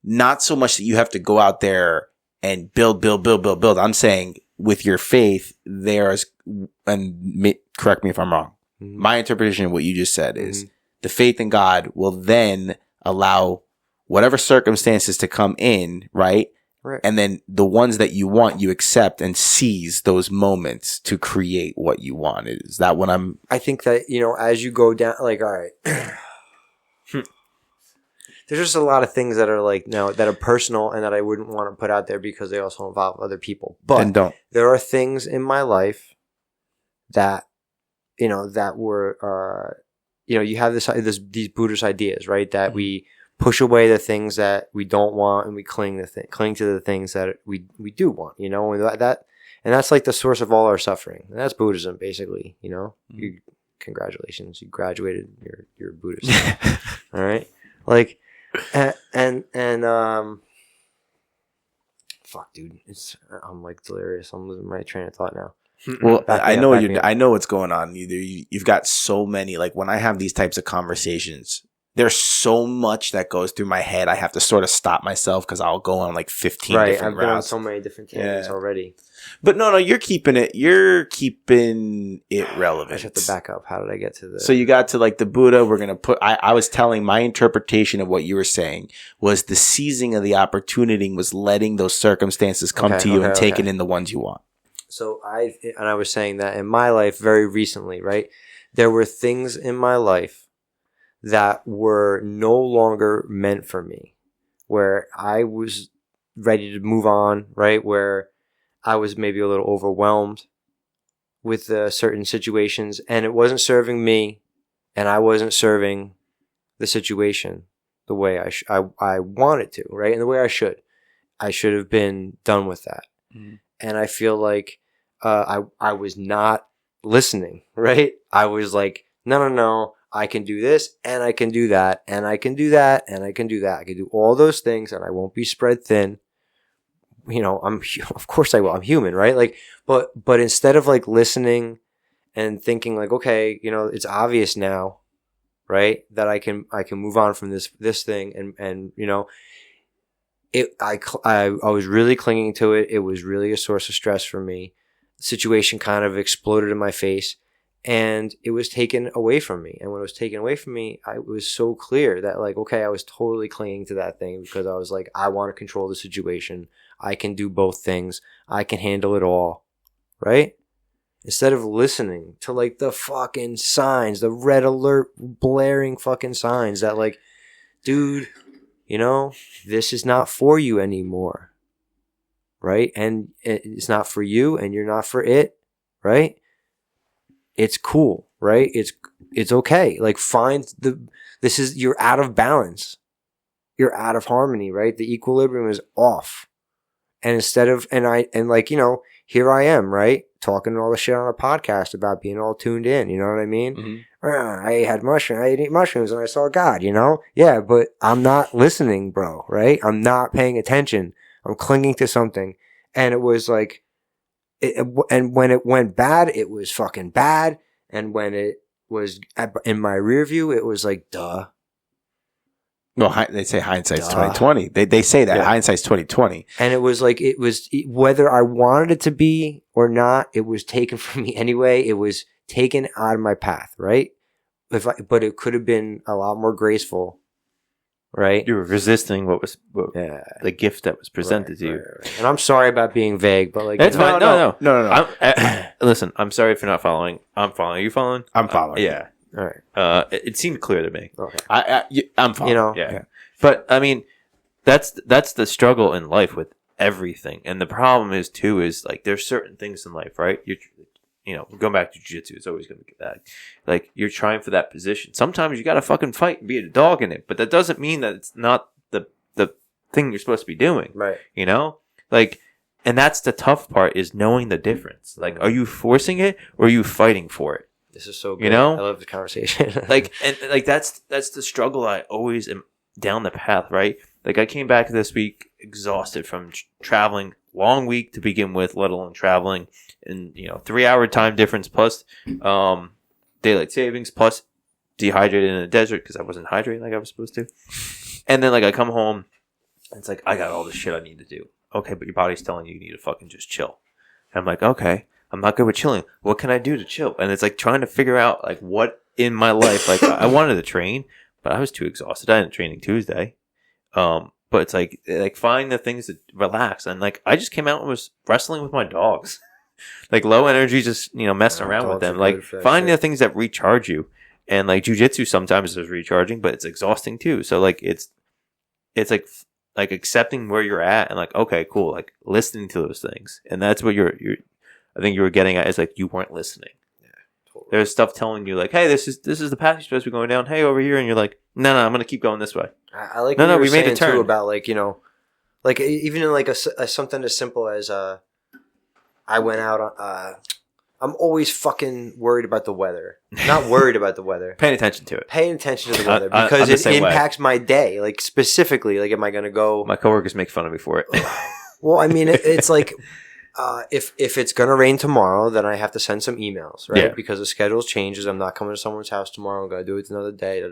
not so much that you have to go out there and build. I'm saying with your faith, there's, and correct me if I'm wrong. Mm-hmm. My interpretation of what you just said is the faith in God will then allow whatever circumstances to come in, right? Right. And then the ones that you want, you accept and seize those moments to create what you want. Is that what I think that, as you go down, like, all right. There's just a lot of things that are like, that are personal and that I wouldn't want to put out there because they also involve other people. But there are things in my life that, that were, you have these Buddhist ideas, right? That we push away the things that we don't want and we cling to the things that we do want, and that's like the source of all our suffering. And that's Buddhism, basically, congratulations, you graduated, you're Buddhist. All right. Like, and fuck, dude, I'm like delirious. I'm losing my train of thought now. Well, I know what's going on. You've got so many, like when I have these types of conversations, there's so much that goes through my head. I have to sort of stop myself because I'll go on like 15 different routes. Right, I've been on so many different tangents already. But no, you're keeping it relevant. I have to back up. How did I get to this? So you got to like the Buddha. We're going to I was telling my interpretation of what you were saying was the seizing of the opportunity was letting those circumstances come to you and taking in the ones you want. So I was saying that in my life very recently, right? There were things in my life that were no longer meant for me, where I was ready to move on, right? Where I was maybe a little overwhelmed with certain situations, and it wasn't serving me, and I wasn't serving the situation the way I wanted to, right? And the way I should. I should have been done with that. Mm-hmm. And I feel like I was not listening, right? I was like, no. I can do this, and I can do that, and I can do that, and I can do that. I can do all those things, and I won't be spread thin. Of course I will. I'm human, right? Like, but instead of like listening and thinking like, okay, it's obvious now, right? That I can move on from this thing, and I was really clinging to it. It was really a source of stress for me. The situation kind of exploded in my face. And it was taken away from me. And when it was taken away from me, it was so clear that like, okay, I was totally clinging to that thing because I was like, I want to control the situation. I can do both things. I can handle it all. Right? Instead of listening to like the fucking signs, the red alert blaring fucking signs that like, dude, this is not for you anymore. Right? And it's not for you and you're not for it. Right? It's cool, right? It's okay. Like you're out of balance. You're out of harmony, right? The equilibrium is off. And here I am, right? Talking all the shit on a podcast about being all tuned in, you know what I mean? Mm-hmm. I ate mushrooms and I saw God, Yeah, but I'm not listening, bro, right? I'm not paying attention. I'm clinging to something. And it was like, and when it went bad, it was fucking bad. And when it was in my rear view, it was like, duh. Well, they say hindsight's 20/20. They say that hindsight's 20/20. And it was like, whether I wanted it to be or not, it was taken from me anyway. It was taken out of my path, right? But it could have been a lot more graceful. Right? You were resisting the gift that was presented to you. Right. And I'm sorry about being vague, but like... That's fine. No. Listen, I'm sorry if you're not following. I'm following. Are you following? I'm following. Yeah. All right. It seemed clear to me. Okay. I'm following. Yeah. But, I mean, that's the struggle in life with everything. And the problem is, too, is like there's certain things in life, right? Going back to jiu-jitsu, it's always going to be that. Like, you're trying for that position. Sometimes you got to fucking fight and be a dog in it, but that doesn't mean that it's not the thing you're supposed to be doing. Like, and that's the tough part is knowing the difference. Like, are you forcing it or are you fighting for it? This is so good. I love the conversation. That's the struggle I always am down the path, right? Like, I came back this week exhausted from traveling long week to begin with, let alone traveling, and 3-hour time difference plus daylight savings plus dehydrated in the desert because I wasn't hydrating like I was supposed to. And then like I come home, and it's like I got all the shit I need to do. Okay, but your body's telling you need to fucking just chill. And I'm like, okay, I'm not good with chilling. What can I do to chill? And it's like trying to figure out like what in my life. Like I wanted to train, but I was too exhausted. I ended up training Tuesday. But it's like find the things that relax. And like I just came out and was wrestling with my dogs. Like low energy, just messing around with them. Like find the things that recharge you. And like jujitsu sometimes is recharging, but it's exhausting too. So like it's like accepting where you're at and like, okay, cool, like listening to those things. And that's what I think you were getting at is like you weren't listening. Yeah, totally. There's stuff telling you like, hey, this is the path you're supposed to be going down. Hey, over here, and you're like, no, I'm gonna keep going this way. I like what we made a turn too about like like even in like a something as simple as I went out. I'm always fucking worried about the weather. Not worried about the weather. Paying attention to it. Paying attention to the weather because it impacts my day. Like specifically, like am I gonna go? My coworkers make fun of me for it. Well, I mean, it's like if it's gonna rain tomorrow, then I have to send some emails, right? Yeah. Because the schedule changes. I'm not coming to someone's house tomorrow. I'm gonna do it another day.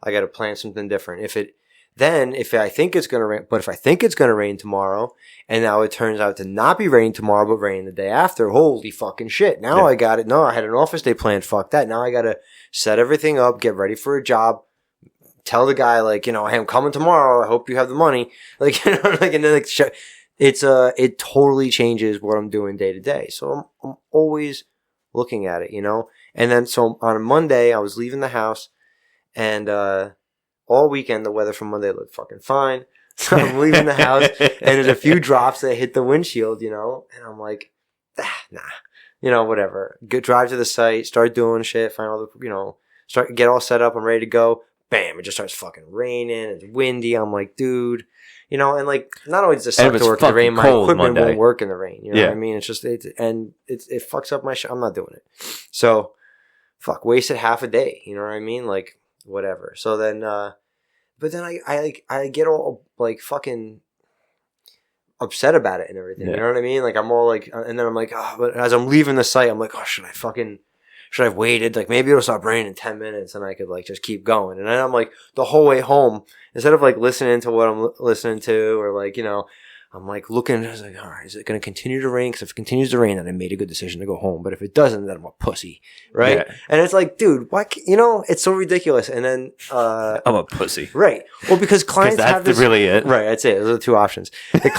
I got to plan something different. If I think it's gonna rain, but if I think it's gonna rain tomorrow, and now it turns out to not be raining tomorrow, but rain the day after, holy fucking shit! Now I got it. No, I had an office day planned. Fuck that. Now I gotta set everything up, get ready for a job. Tell the guy like, hey, I'm coming tomorrow. I hope you have the money. Like, like, and then like, it totally changes what I'm doing day to day. So I'm always looking at it, And then so on a Monday, I was leaving the house, and all weekend, the weather from Monday looked fucking fine. So I'm leaving the house, and there's a few drops that hit the windshield, and I'm like, nah, whatever. Drive to the site, start doing shit, find all the, get all set up. I'm ready to go. Bam! It just starts fucking raining. It's windy. I'm like, dude, and like, not only does it suck to work in the rain, my equipment won't work in the rain. You know what I mean? It's just it fucks up my I'm not doing it. So, wasted half a day. You know what I mean? Like, whatever. So then, but then I get all like fucking upset about it and everything. Yeah. You know what I mean? Like I'm all like, and then I'm like, but as I'm leaving the site, I'm like, should I have waited? Like maybe it'll stop raining in 10 minutes and I could like just keep going. And then I'm like the whole way home, instead of like listening to what I'm listening to or like, I'm like looking, I was like, all right, is it going to continue to rain? Because if it continues to rain, then I made a good decision to go home. But if it doesn't, then I'm a pussy, right? Yeah. And it's like, dude, why? It's so ridiculous. And then I'm a pussy, right? Well, because clients have this, really it, right? That's it. Those are the two options. The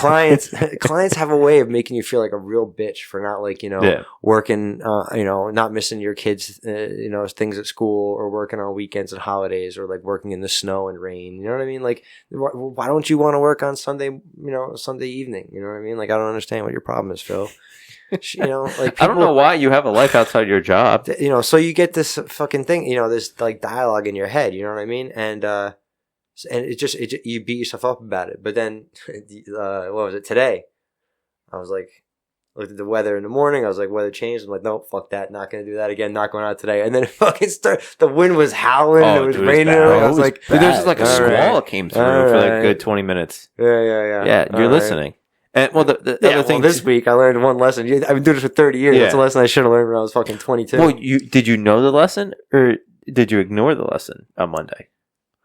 clients have a way of making you feel like a real bitch for not like working, not missing your kids, things at school or working on weekends and holidays or like working in the snow and rain. You know what I mean? Like, why don't you want to work on Sunday? Sunday evening, you know what I mean? Like, I don't understand what your problem is, Phil. Like people, I don't know why you have a life outside your job. So you get this fucking thing, this like dialogue in your head, you know what I mean? And you beat yourself up about it. But then, what was it today? I was like, looked at the weather in the morning. I was like, weather changed. I'm like, nope, fuck that. Not going to do that again. Not going out today. And then it fucking started. The wind was howling. It was raining. I was like, dude, there was just like a squall that came through for like a good 20 minutes. Yeah. Yeah, you're listening. And well, the other thing this week I learned one lesson. I've been doing this for 30 years. Yeah. That's a lesson I should have learned when I was fucking 22. Well, did you know the lesson or did you ignore the lesson on Monday?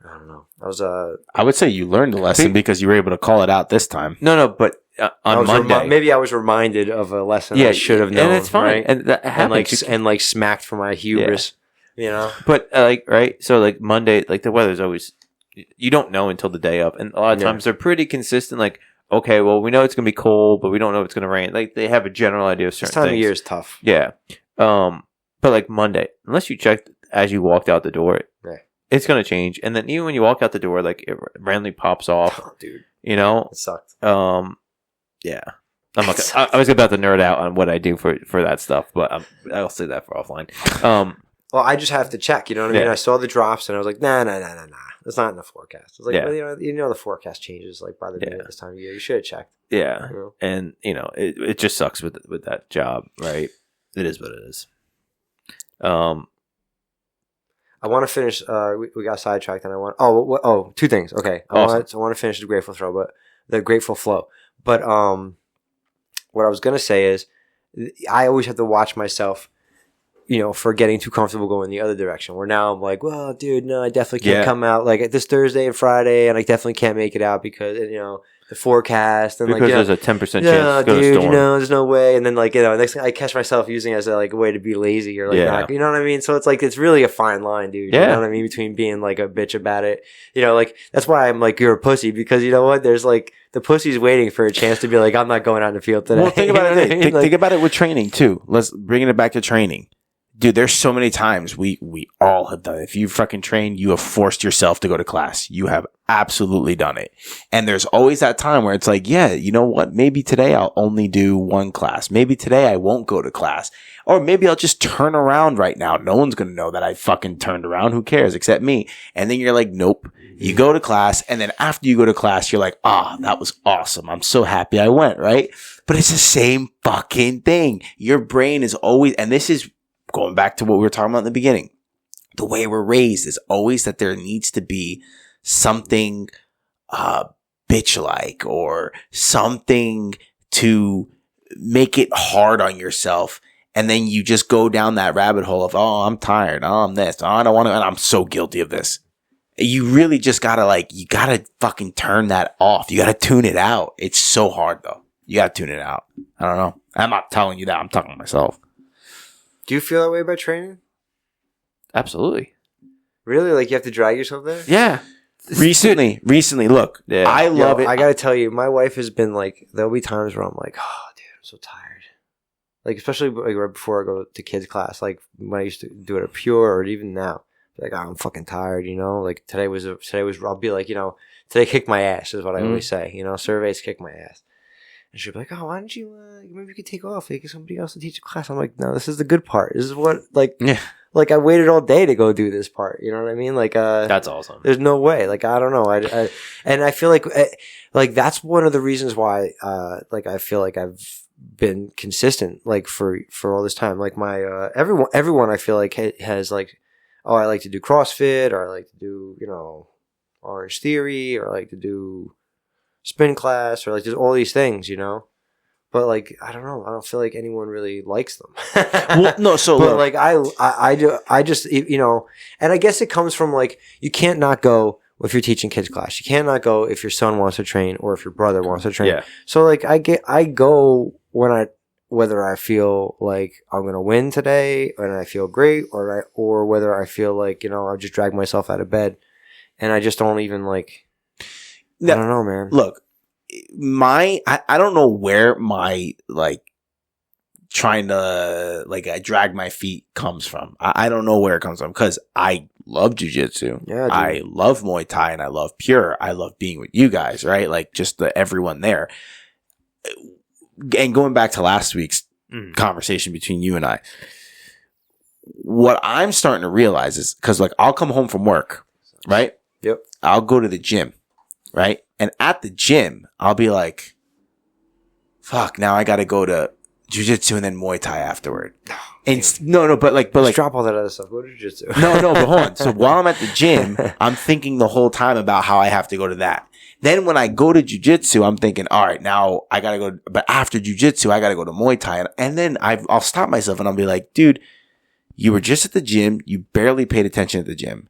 I don't know. I would say you learned the lesson because you were able to call it out this time. No, but on Monday, maybe I was reminded of a lesson I should have known, and it's fine, right? and that happens. and like smacked for my hubris, But right, so like Monday, like the weather's always you don't know until the day of, and a lot of times they're pretty consistent. Like, okay, well, we know it's gonna be cold, but we don't know if it's gonna rain. Like they have a general idea of certain things. This time of year is tough. Yeah, but like Monday, unless you checked as you walked out the door, it's gonna change. And then even when you walk out the door, like it randomly pops off. Oh, dude, it sucked. Yeah, I was about to nerd out on what I do for that stuff, but I'll say that for offline. Well, I just have to check. You know what I mean? I saw the drops and I was like, nah. That's not in the forecast. I was like, well, the forecast changes like by the minute this time of year. You should have checked. Yeah, and it just sucks with that job, right? It is what it is. I want to finish. We got sidetracked, and I want. Two things. Okay, awesome. I want to finish the Grateful Flow, but what I was gonna say is, I always have to watch myself, for getting too comfortable going the other direction. Where now I'm like, well, dude, no, I definitely can't come out like this Thursday and Friday, and I definitely can't make it out because the forecast and because there's a 10% chance it's going to storm. There's no way. And then next thing I catch myself using it as a way to be lazy or not, you know what I mean? So it's it's really a fine line, dude. You know what I mean? Between being a bitch about it, that's why I'm you're a pussy, because you know what? There's the pussy's waiting for a chance to be I'm not going on the field today. Well, think about it. Think about it with training too. Let's bring it back to training. Dude, there's so many times we all have done it. If you fucking trained, you have forced yourself to go to class. You have absolutely done it. And there's always that time where it's yeah, you know what? Maybe today I'll only do one class. Maybe today I won't go to class. Or maybe I'll just turn around right now. No one's going to know that I fucking turned around. Who cares except me? And then you're nope. You go to class. And then after you go to class, you're that was awesome. I'm so happy I went, right? But it's the same fucking thing. Your brain is always, and this is going back to what we were talking about in the beginning, the way we're raised is always that there needs to be something bitch-like or something to make it hard on yourself. And then you just go down that rabbit hole of, oh, I'm tired. Oh, I'm this. Oh, I don't want to. And I'm so guilty of this. You really just gotta you gotta fucking turn that off. You gotta tune it out. It's so hard though. You gotta tune it out. I don't know. I'm not telling you that. I'm talking to myself. Do you feel that way about training? Absolutely. Really? You have to drag yourself there? Yeah. Recently, look, I love it. I gotta tell you, my wife has been there'll be times where I'm oh, dude, I'm so tired. Especially right before I go to kids class, when I used to do it at Pure or even now. Oh, I'm fucking tired, today was, I'll be today kicked my ass is what I always say, surveys kick my ass. And she'll be oh, why don't you, maybe you could take off, get somebody else to teach a class. I'm no, this is the good part. This is what, I waited all day to go do this part. You know what I mean? That's awesome. There's no way. I don't know. And I feel that's one of the reasons why, I feel I've been consistent, for all this time. My, everyone I feel has oh, I like to do CrossFit, or I like to do, Orange Theory, or I like to do spin class, or there's all these things, but I don't know, I don't feel anyone really likes them. Well, no, so but I just and I guess it comes from you can't not go if you're teaching kids class. You can't not go if your son wants to train or if your brother wants to train. Yeah. So I go whether I feel I'm gonna win today and I feel great, or whether I feel I'll just drag myself out of bed, and I just don't even I don't know, man. Look, I don't know where my trying to I drag my feet comes from. I don't know where it comes from, because I love jiu-jitsu. Yeah, dude. I love Muay Thai and I love Pure. I love being with you guys, right? Just everyone there. And going back to last week's conversation between you and I, what I'm starting to realize is, because I'll come home from work, right? Yep. I'll go to the gym, right? And at the gym, I'll be fuck, now I gotta go to jiu-jitsu and then Muay Thai afterward. And but just drop all that other stuff. Go to jiu-jitsu. No, but hold on. So while I'm at the gym, I'm thinking the whole time about how I have to go to that. Then when I go to jiu-jitsu, I'm thinking, all right, now I gotta go, but after jiu-jitsu, I gotta go to Muay Thai. And then I'll stop myself and I'll be dude, you were just at the gym. You barely paid attention at the gym.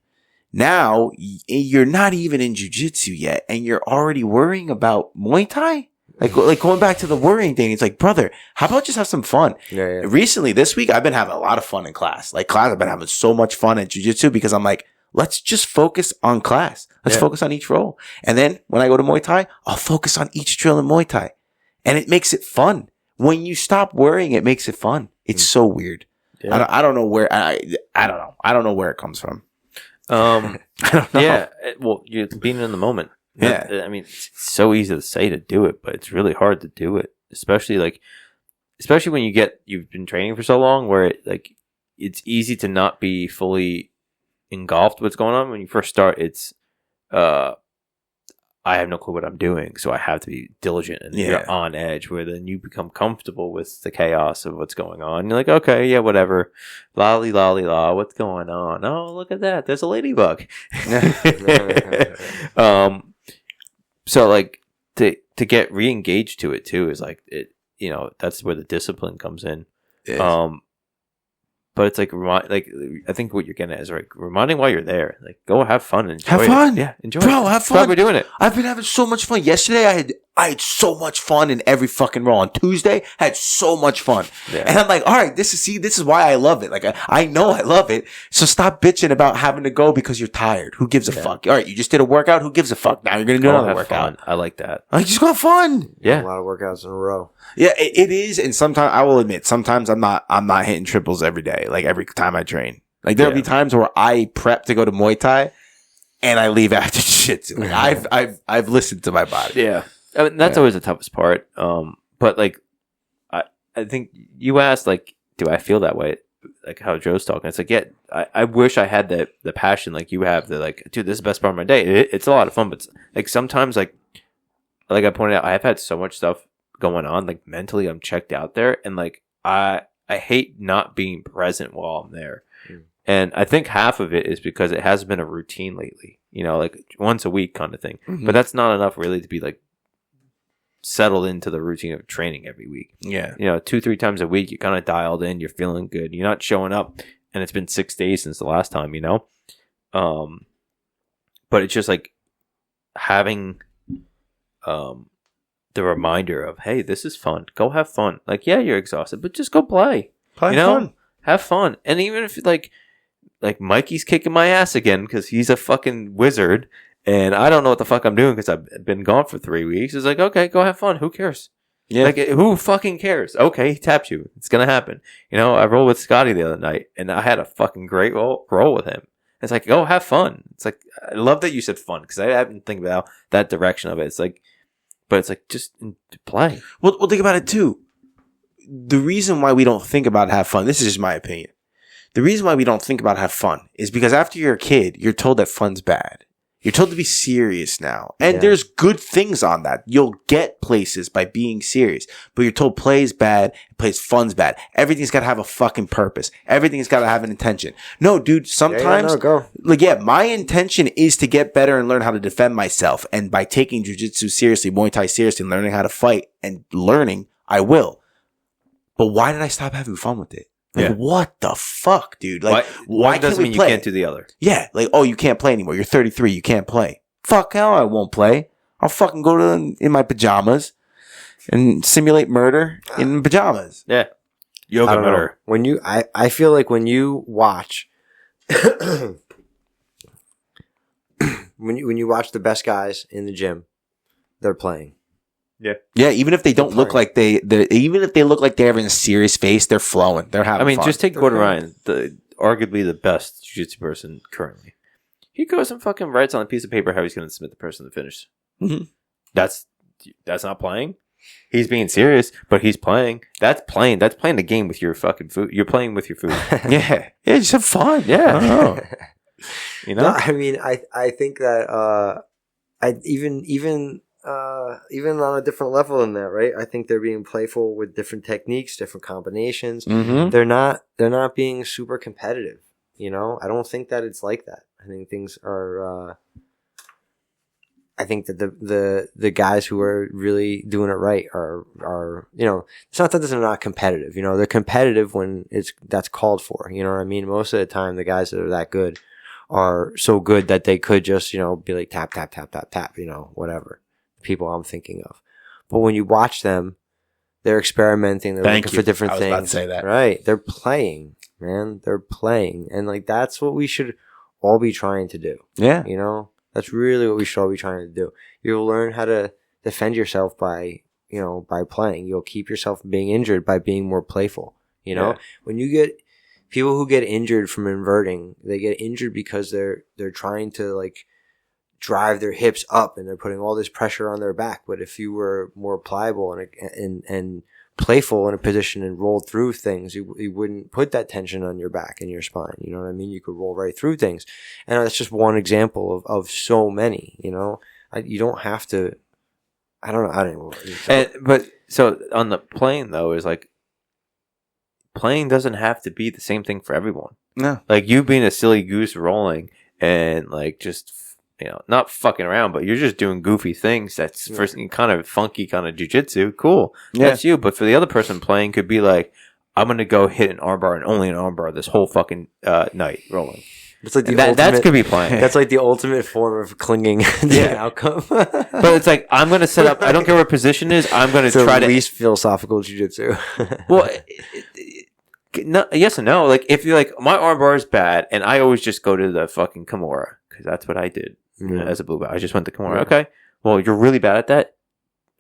Now you're not even in jiu-jitsu yet, and you're already worrying about Muay Thai. Going back to the worrying thing, it's brother, how about just have some fun? Yeah. Recently, this week, I've been having a lot of fun in class. I've been having so much fun at jiu-jitsu because I'm let's just focus on class. Let's focus on each roll. And then when I go to Muay Thai, I'll focus on each drill in Muay Thai. And it makes it fun. When you stop worrying, it makes it fun. It's so weird. Yeah. I don't know where, I don't know. I don't know where it comes from. I don't know. Yeah. Well, you're being in the moment. Yeah. I mean, it's so easy to say to do it, but it's really hard to do it. Especially when you've been training for so long where it's easy to not be fully engulfed with what's going on. When you first start, it's, I have no clue what I'm doing, so I have to be diligent and you're on edge, where then you become comfortable with the chaos of what's going on. You're okay, yeah, whatever. Lolly, lolly, law, what's going on? Oh, look at that. There's a ladybug. So to get re-engaged to it too is that's where the discipline comes in. Yeah. But it's like I think what you're getting at is like reminding while you're there. Like, go have fun and enjoy Have fun. Yeah, enjoy Bro, it. have That's why fun. we're doing it. I've been having so much fun. Yesterday, I had so much fun in every fucking row. On Tuesday, I had so much fun. Yeah. And I'm like, all right, this is why I love it. Like, I know I love it. So stop bitching about having to go because you're tired. Who gives a fuck? All right, you just did a workout. Who gives a fuck? Now you're going to do Go another have workout. fun. I like that. Like, just go have fun. Yeah. A lot of workouts in a row. Yeah, it is. And sometimes I will admit, sometimes I'm not hitting triples every day. Like every time I train, like there'll be times where I prep to go to Muay Thai and I leave after shit. Like I've listened to my body. Yeah. I mean, that's always the toughest part. But like, I think you asked, like, do I feel that way? Like how Joe's talking. It's like, yeah, I wish I had the passion like you have. The like, dude, this is the best part of my day. It's a lot of fun, but like sometimes like I pointed out, I've had so much stuff going on. Like mentally, I'm checked out there, and like I hate not being present while I'm there. And I think half of it is because it has been a routine lately, like once a week kind of thing. Mm-hmm. But that's not enough really to be like settled into the routine of training every week. Yeah. 2-3 times a week, you're kind of dialed in, you're feeling good. You're not showing up and it's been 6 days since the last time, but it's just like having, the reminder of, hey, this is fun. Go have fun. Like, yeah, you're exhausted, but just go play. Fun. Have fun. And even if like Mikey's kicking my ass again because he's a fucking wizard and I don't know what the fuck I'm doing because I've been gone for 3 weeks. It's like, okay, go have fun. Who cares? Yeah. Like, who fucking cares? Okay, he taps you. It's gonna happen. I rolled with Scotty the other night and I had a fucking great roll with him. It's like, go have fun. It's like, I love that you said fun because I haven't think about that direction of it. It's like, but it's like, just play. Well, think about it too. The reason why we don't think about have fun, this is just my opinion. The reason why we don't think about have fun is because after you're a kid, you're told that fun's bad. You're told to be serious now. And there's good things on that. You'll get places by being serious. But you're told play is bad, fun's bad. Everything's got to have a fucking purpose. Everything's got to have an intention. No, dude, sometimes, my intention is to get better and learn how to defend myself. And by taking jiu-jitsu seriously, Muay Thai seriously, and learning how to fight and learning, I will. But why did I stop having fun with it? Like, what the fuck, dude? Like, why doesn't can't we mean play? You can't do the other? Yeah, like, oh, you can't play anymore. You're 33. You can't play. Fuck hell, I won't play. I'll fucking go in my pajamas and simulate murder in pajamas. Yeah, yoga murder. When I feel like when you watch, when you watch the best guys in the gym, they're playing. Yeah. Even if they don't look like even if they look like they're having a serious face, they're flowing. They're having fun. Just take Gordon Ryan, arguably the best jiu-jitsu person currently. He goes and fucking writes on a piece of paper how he's going to submit the person to finish. Mm-hmm. That's not playing. He's being serious, but he's playing. That's playing. That's playing the game with your fucking food. You're playing with your food. Yeah, just have fun. Yeah. No, I mean, I think that even on a different level than that, right? I think they're being playful with different techniques, different combinations. Mm-hmm. They're not being super competitive. I don't think that it's like that. I think things are. I think that the guys who are really doing it right are it's not that they're not competitive. They're competitive when that's called for. You know what I mean? Most of the time, the guys that are that good are so good that they could just be like tap tap tap tap tap. Whatever. People I'm thinking of. But when you watch them, they're experimenting, they're looking for different things. I was about to say that. Right. They're playing, man. They're playing. And like that's what we should all be trying to do. Yeah. That's really what we should all be trying to do. You'll learn how to defend yourself by playing. You'll keep yourself from being injured by being more playful. When you get people who get injured from inverting, they get injured because they're trying to like drive their hips up and they're putting all this pressure on their back. But if you were more pliable and playful in a position and rolled through things, you wouldn't put that tension on your back and your spine. You know what I mean? You could roll right through things. And that's just one example of so many, you don't have to, I don't know. But so on the playing though is like, playing doesn't have to be the same thing for everyone. No. Like you being a silly goose rolling and like just not fucking around, but you're just doing goofy things. That's first kind of funky, kind of jujitsu. Cool. Yeah. That's you. But for the other person playing, could be like, I'm going to go hit an armbar and only an armbar this whole fucking night rolling. It's like that could be playing. That's like the ultimate form of clinging to an outcome. But it's like, I'm going to set up, I don't care what position is, I'm going to try to. Least philosophical jiu-jitsu. Well, no, yes and no. Like, if you're like, my armbar is bad, and I always just go to the fucking Kimura, because that's what I did as a blue belt. I just went to Kimura. Yeah. Okay. Well, you're really bad at that.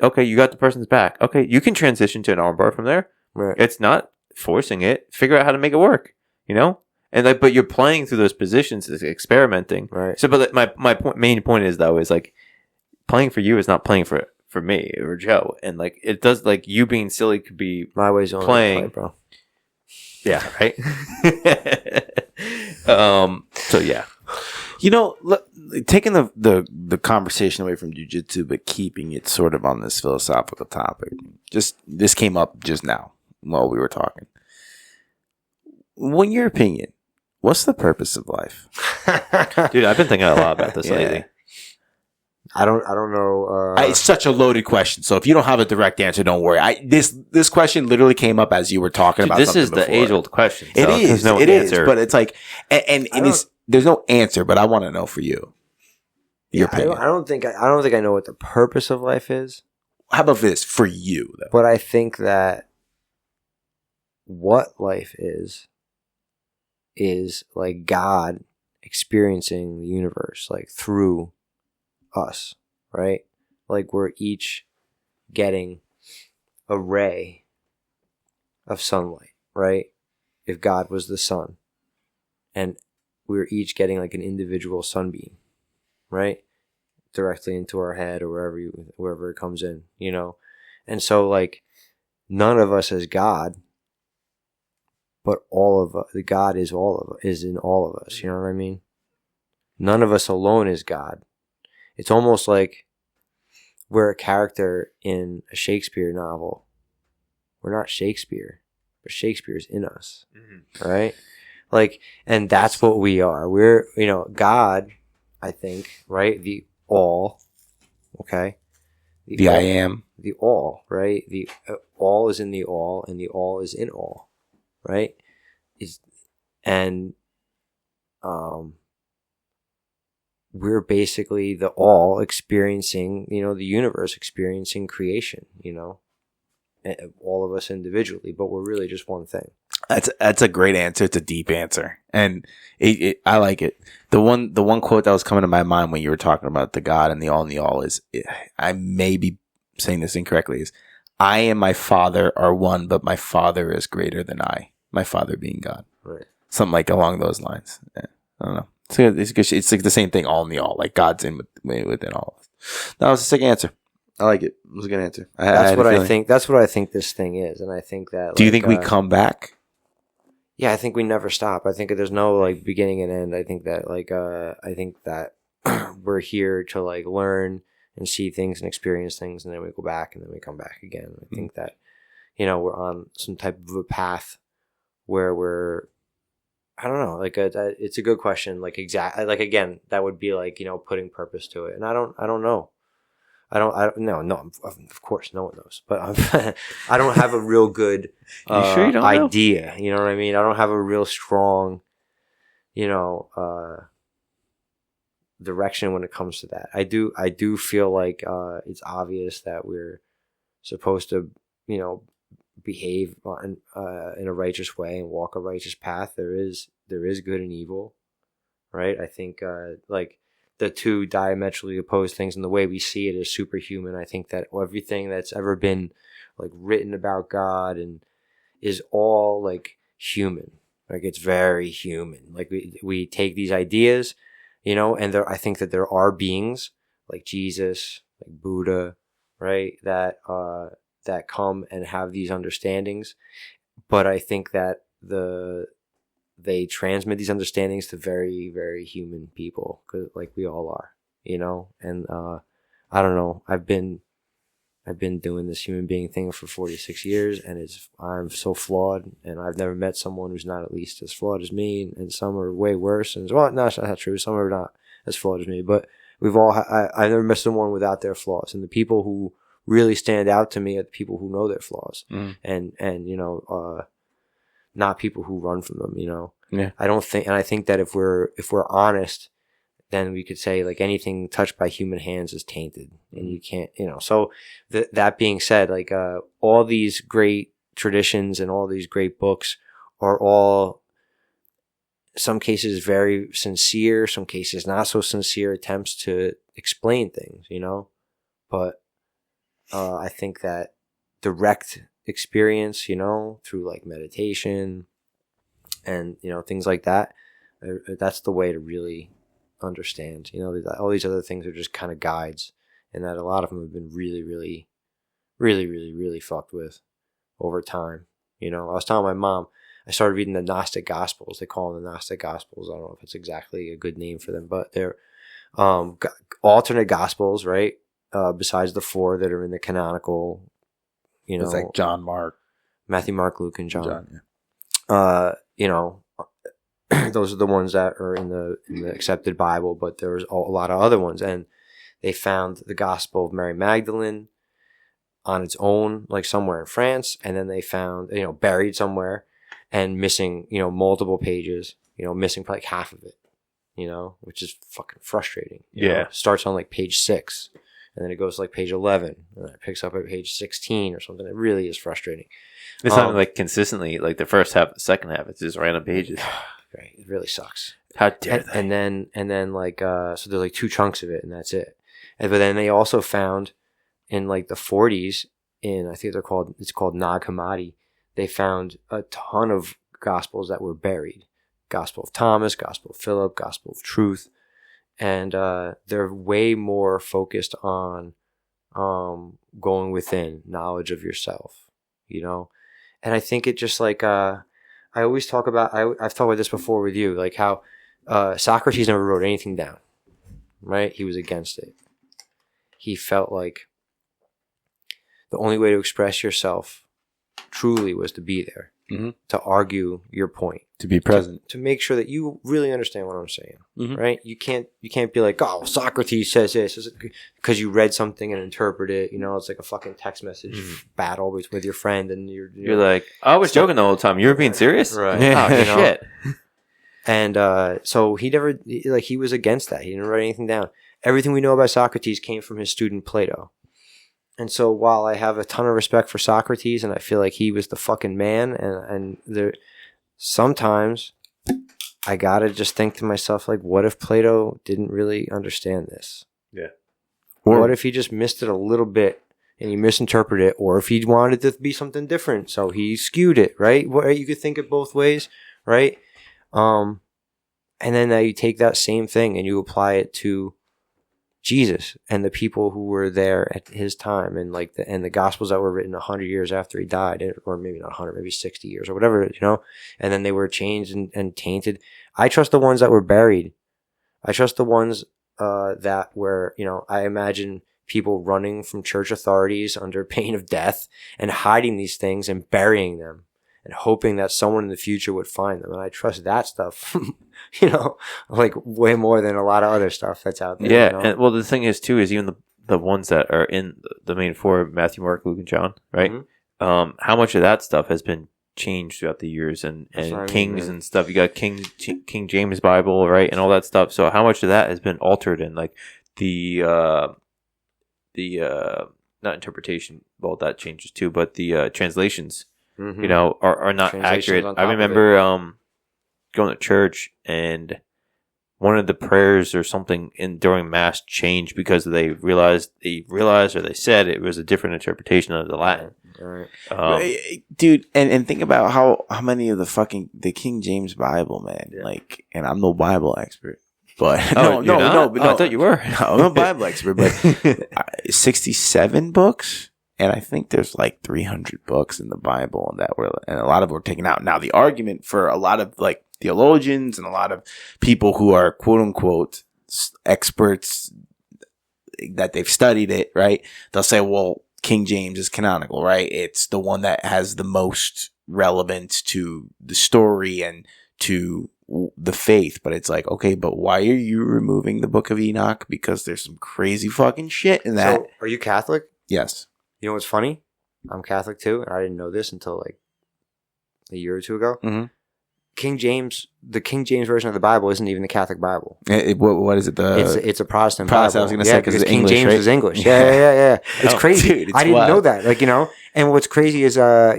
Okay, you got the person's back. Okay, you can transition to an armbar from there. Right. It's not forcing it. Figure out how to make it work, And like, but you're playing through those positions, experimenting. Right. So, but my main point is though, is like playing for you is not playing for me or Joe, and like it does, like you being silly could be my way's on playing, bro. Yeah. Right. So yeah, taking the conversation away from jiu-jitsu, but keeping it sort of on this philosophical topic. This came up just now while we were talking. In your opinion, what's the purpose of life? Dude, I've been thinking a lot about this lately. I don't know. It's such a loaded question. So if you don't have a direct answer, don't worry. This question literally came up as you were talking about. This is the age-old question. So it is. No it answer. Is. But it's like, and there's no answer. But I want to know for you. Your opinion. I don't think I know what the purpose of life is. How about this for you, though? But I think that what life is like God experiencing the universe, like through us, right? Like we're each getting a ray of sunlight, right? If God was the sun, and we're each getting like an individual sunbeam, right? Directly into our head or wherever it comes in, And so like none of us is God, but all of us, God is in all of us. You know what I mean? None of us alone is God. It's almost like we're a character in a Shakespeare novel. We're not Shakespeare, but Shakespeare's in us, right? Like, and that's what we are. We're, God, I think, right? The all, okay? The I am. The all, right? The all is in the all, and the all is in all, right? We're basically the all experiencing, the universe experiencing creation, all of us individually, but we're really just one thing. That's a great answer. It's a deep answer, and I like it. The one quote that was coming to my mind when you were talking about the God and the all is, I may be saying this incorrectly, is I and my Father are one, but my Father is greater than I. My Father being God, right? Something like along those lines. Yeah, I don't know. It's like the same thing, all in the all. Like God's within all of us. That was a sick answer. I like it. It was a good answer. That's what I think. That's what I think this thing is, and I think that. Do you think we come back? Yeah, I think we never stop. I think there's no like beginning and end. I think that we're here to like learn and see things and experience things, and then we go back and then we come back again. I think that we're on some type of a path where we're. I don't know. Like it's a good question. Like like again, that would be like putting purpose to it, and I don't know. No. Of course, no one knows. But I don't have a real good sure you don't idea. Know? You know what I mean? I don't have a real strong, direction when it comes to that. I do feel like it's obvious that we're supposed to, behave in a righteous way and walk a righteous path. There is good and evil, right? I think like the two diametrically opposed things and the way we see it is superhuman. I think that everything that's ever been like written about God and is all like human. Like it's very human. Like we take these ideas, and I think that there are beings like Jesus, like Buddha, right? That come and have these understandings. But I think that they transmit these understandings to very, very human people, cause like we all are, and I don't know. I've been doing this human being thing for 46 years, and I'm so flawed, and I've never met someone who's not at least as flawed as me, and some are way worse. And well, no, that's not true. Some are not as flawed as me, but I've never met someone without their flaws, and the people who really stand out to me are the people who know their flaws, and not people who run from them. Yeah. I think that if we're honest, then we could say like anything touched by human hands is tainted, and you can't, So that being said, like all these great traditions and all these great books are all, some cases very sincere, some cases not so sincere attempts to explain things, But I think that direct experience, through like meditation and things like that, that's the way to really understand. All these other things are just kind of guides, and that a lot of them have been really, really, really, really, really fucked with over time. I was telling my mom, I started reading the Gnostic Gospels. They call them the Gnostic Gospels. I don't know if it's exactly a good name for them, but they're alternate Gospels, right? Besides the 4 that are in the canonical, it's like John, Mark, Matthew, Mark, Luke, and John. Yeah. Those are the ones that are in the accepted Bible, but there's a lot of other ones. And they found the Gospel of Mary Magdalene on its own, like somewhere in France. And then they found, buried somewhere and missing, multiple pages, missing probably like half of it, which is fucking frustrating. Starts on like page 6. And then it goes to like page 11, and then it picks up at page 16 or something. It really is frustrating. It's not like consistently, like the first half, the second half, it's just random pages. Right. It really sucks. How dare they? And then like, so there's like 2 chunks of it, and that's it. But then they also found in like the 40s, I think it's called Nag Hammadi, they found a ton of gospels that were buried. Gospel of Thomas, Gospel of Philip, Gospel of Truth. And they're way more focused on going within, knowledge of yourself, And I think it just like I always talk about, I've talked about this before with you, like how Socrates never wrote anything down, right? He was against it. He felt like the only way to express yourself truly was to be there, to argue your point, to be present, to make sure that you really understand what I'm saying, right? You can't be like, oh, Socrates says this because you read something and interpret it. It's like a fucking text message battle with your friend, and you're like, I was joking the whole time. You were being serious, right? Oh, shit. And so he was against that. He didn't write anything down. Everything we know about Socrates came from his student Plato. And so while I have a ton of respect for Socrates and I feel like he was the fucking man, and there, sometimes I gotta just think to myself, like, what if Plato didn't really understand this? Yeah. Or what if he just missed it a little bit and he misinterpreted it? Or if he wanted it to be something different, so he skewed it, right? You could think it both ways, right? And then now you take that same thing and you apply it to Jesus and the people who were there at his time, and like the gospels that were written 100 years after he died, or maybe not 100, maybe 60 years or whatever, and then they were changed and tainted. I trust the ones that were buried. I trust the ones that were, I imagine people running from church authorities under pain of death and hiding these things and burying them and hoping that someone in the future would find them. And I trust that stuff, like way more than a lot of other stuff that's out there. Yeah. And, well, the thing is too, is even the ones that are in the main 4, Matthew, Mark, Luke, and John, right? Mm-hmm. How much of that stuff has been changed throughout the years, and kings and stuff. You got King James Bible, right? And all that stuff. So how much of that has been altered, and like the not interpretation, well, that changes too, but the translations, are not accurate. I remember going to church, and one of the prayers or something during Mass changed because they realized or they said it was a different interpretation of the Latin. Right. Dude, and think about how many of the King James Bible, man, like, and I'm no Bible expert, but no, I thought you were. No, I'm a Bible expert, but 67 books, and I think there's like 300 books in the Bible, and a lot of them were taken out. Now, the argument for a lot of like theologians and a lot of people who are quote unquote experts that they've studied it, right? They'll say, well, King James is canonical, right? It's the one that has the most relevance to the story and to the faith, but it's like, okay, but why are you removing the Book of Enoch? Because there's some crazy fucking shit in that. So, are you Catholic? Yes. You know what's funny? I'm Catholic too, and I didn't know this until like a year or two ago. Mm-hmm. The King James version of the Bible isn't even the Catholic Bible. What is it? It's a Protestant Bible. I was going to say because King English, James right? is English. Yeah. It's crazy. Dude, I didn't wild. know that. Like, you know, and what's crazy is So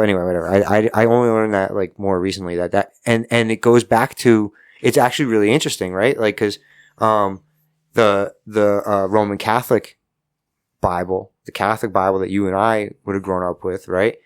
anyway, whatever. I only learned that like more recently that and it goes back to, it's actually really interesting, right? Like, because the Roman Catholic Bible, the Catholic Bible that you and I would have grown up with, right,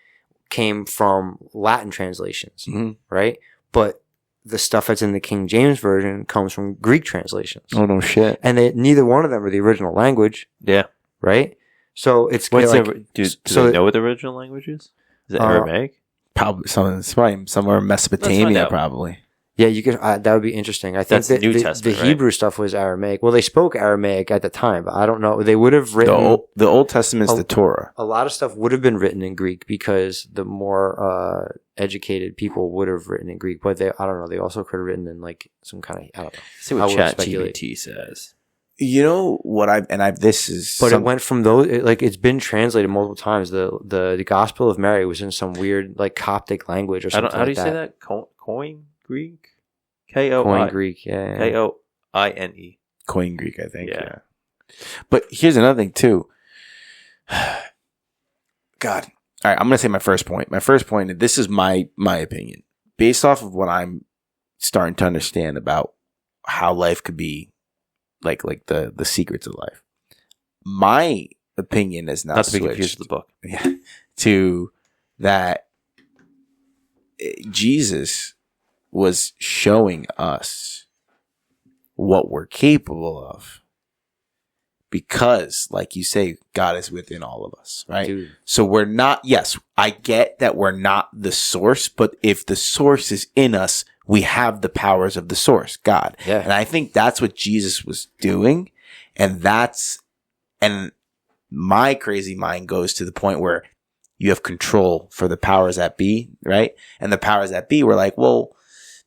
came from Latin translations, right? But the stuff that's in the King James version comes from Greek translations. Oh, no shit. And neither one of them are the original language. Yeah. Right? So it's What's like... do they know what the original language is? Is it Aramaic? Probably somewhere in Mesopotamia, probably. Yeah, you could. That would be interesting. I think that's New Testament, the Hebrew stuff was Aramaic. Well, they spoke Aramaic at the time, but I don't know. They would have written the Old Testament's the Torah. A lot of stuff would have been written in Greek because the more educated people would have written in Greek. But I don't know. They also could have written in like some kind of, I don't know. See what ChatGPT says. You know what this is. But it went from those, it's been translated multiple times. The Gospel of Mary was in some weird like Coptic language or something. How do you say that? Koine Greek? Koine Greek, yeah. Koine. Koine Greek, I think. Yeah. But here's another thing too. God. All right, I'm gonna say my first point. My first point, and this is my opinion, based off of what I'm starting to understand about how life could be, like the secrets of life. My opinion is not to be confused with the book. Yeah, to that Jesus was showing us what we're capable of. Because, like you say, God is within all of us, right? Dude. So we're not, yes, I get that we're not the source, but if the source is in us, we have the powers of the source, God. Yeah. And I think that's what Jesus was doing. And my crazy mind goes to the point where you have control for the powers that be, right? And the powers that be were like, well,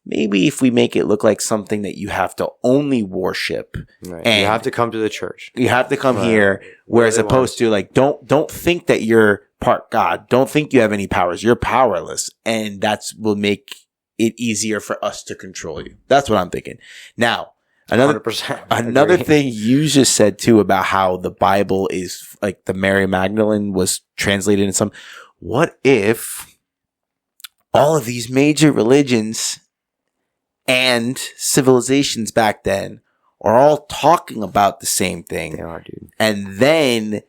maybe if we make it look like something that you have to only worship, right. And you have to come to the church. You have to come here, whereas opposed to like, don't think that you're part God. Don't think you have any powers. You're powerless, and that will make it easier for us to control you. That's what I'm thinking. Now, another 100% thing you just said too about how the Bible is like the Mary Magdalene was translated in some. What if all of these major religions and civilizations back then are all talking about the same thing? They are, dude. And then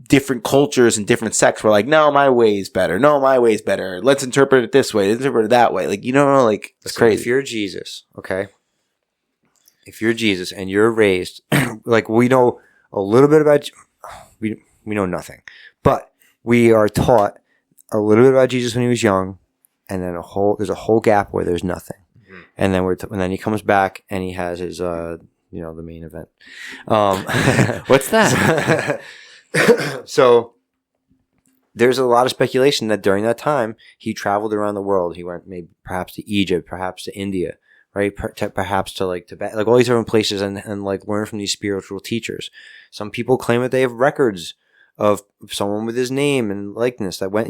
different cultures and different sects were like, no, my way is better. No, my way is better. Let's interpret it this way. Let's interpret it that way. Like, you know, like, it's crazy. If you're Jesus, okay? If you're Jesus and you're raised, like, we know a little bit about, we know nothing, but we are taught a little bit about Jesus when he was young, and then there's a whole gap where there's nothing. And then and then he comes back and he has his, the main event. What's that? So there's a lot of speculation that during that time he traveled around the world. He went maybe perhaps to Egypt, perhaps to India, right? Perhaps to like Tibet, like all these different places, and like learn from these spiritual teachers. Some people claim that they have records of someone with his name and likeness that went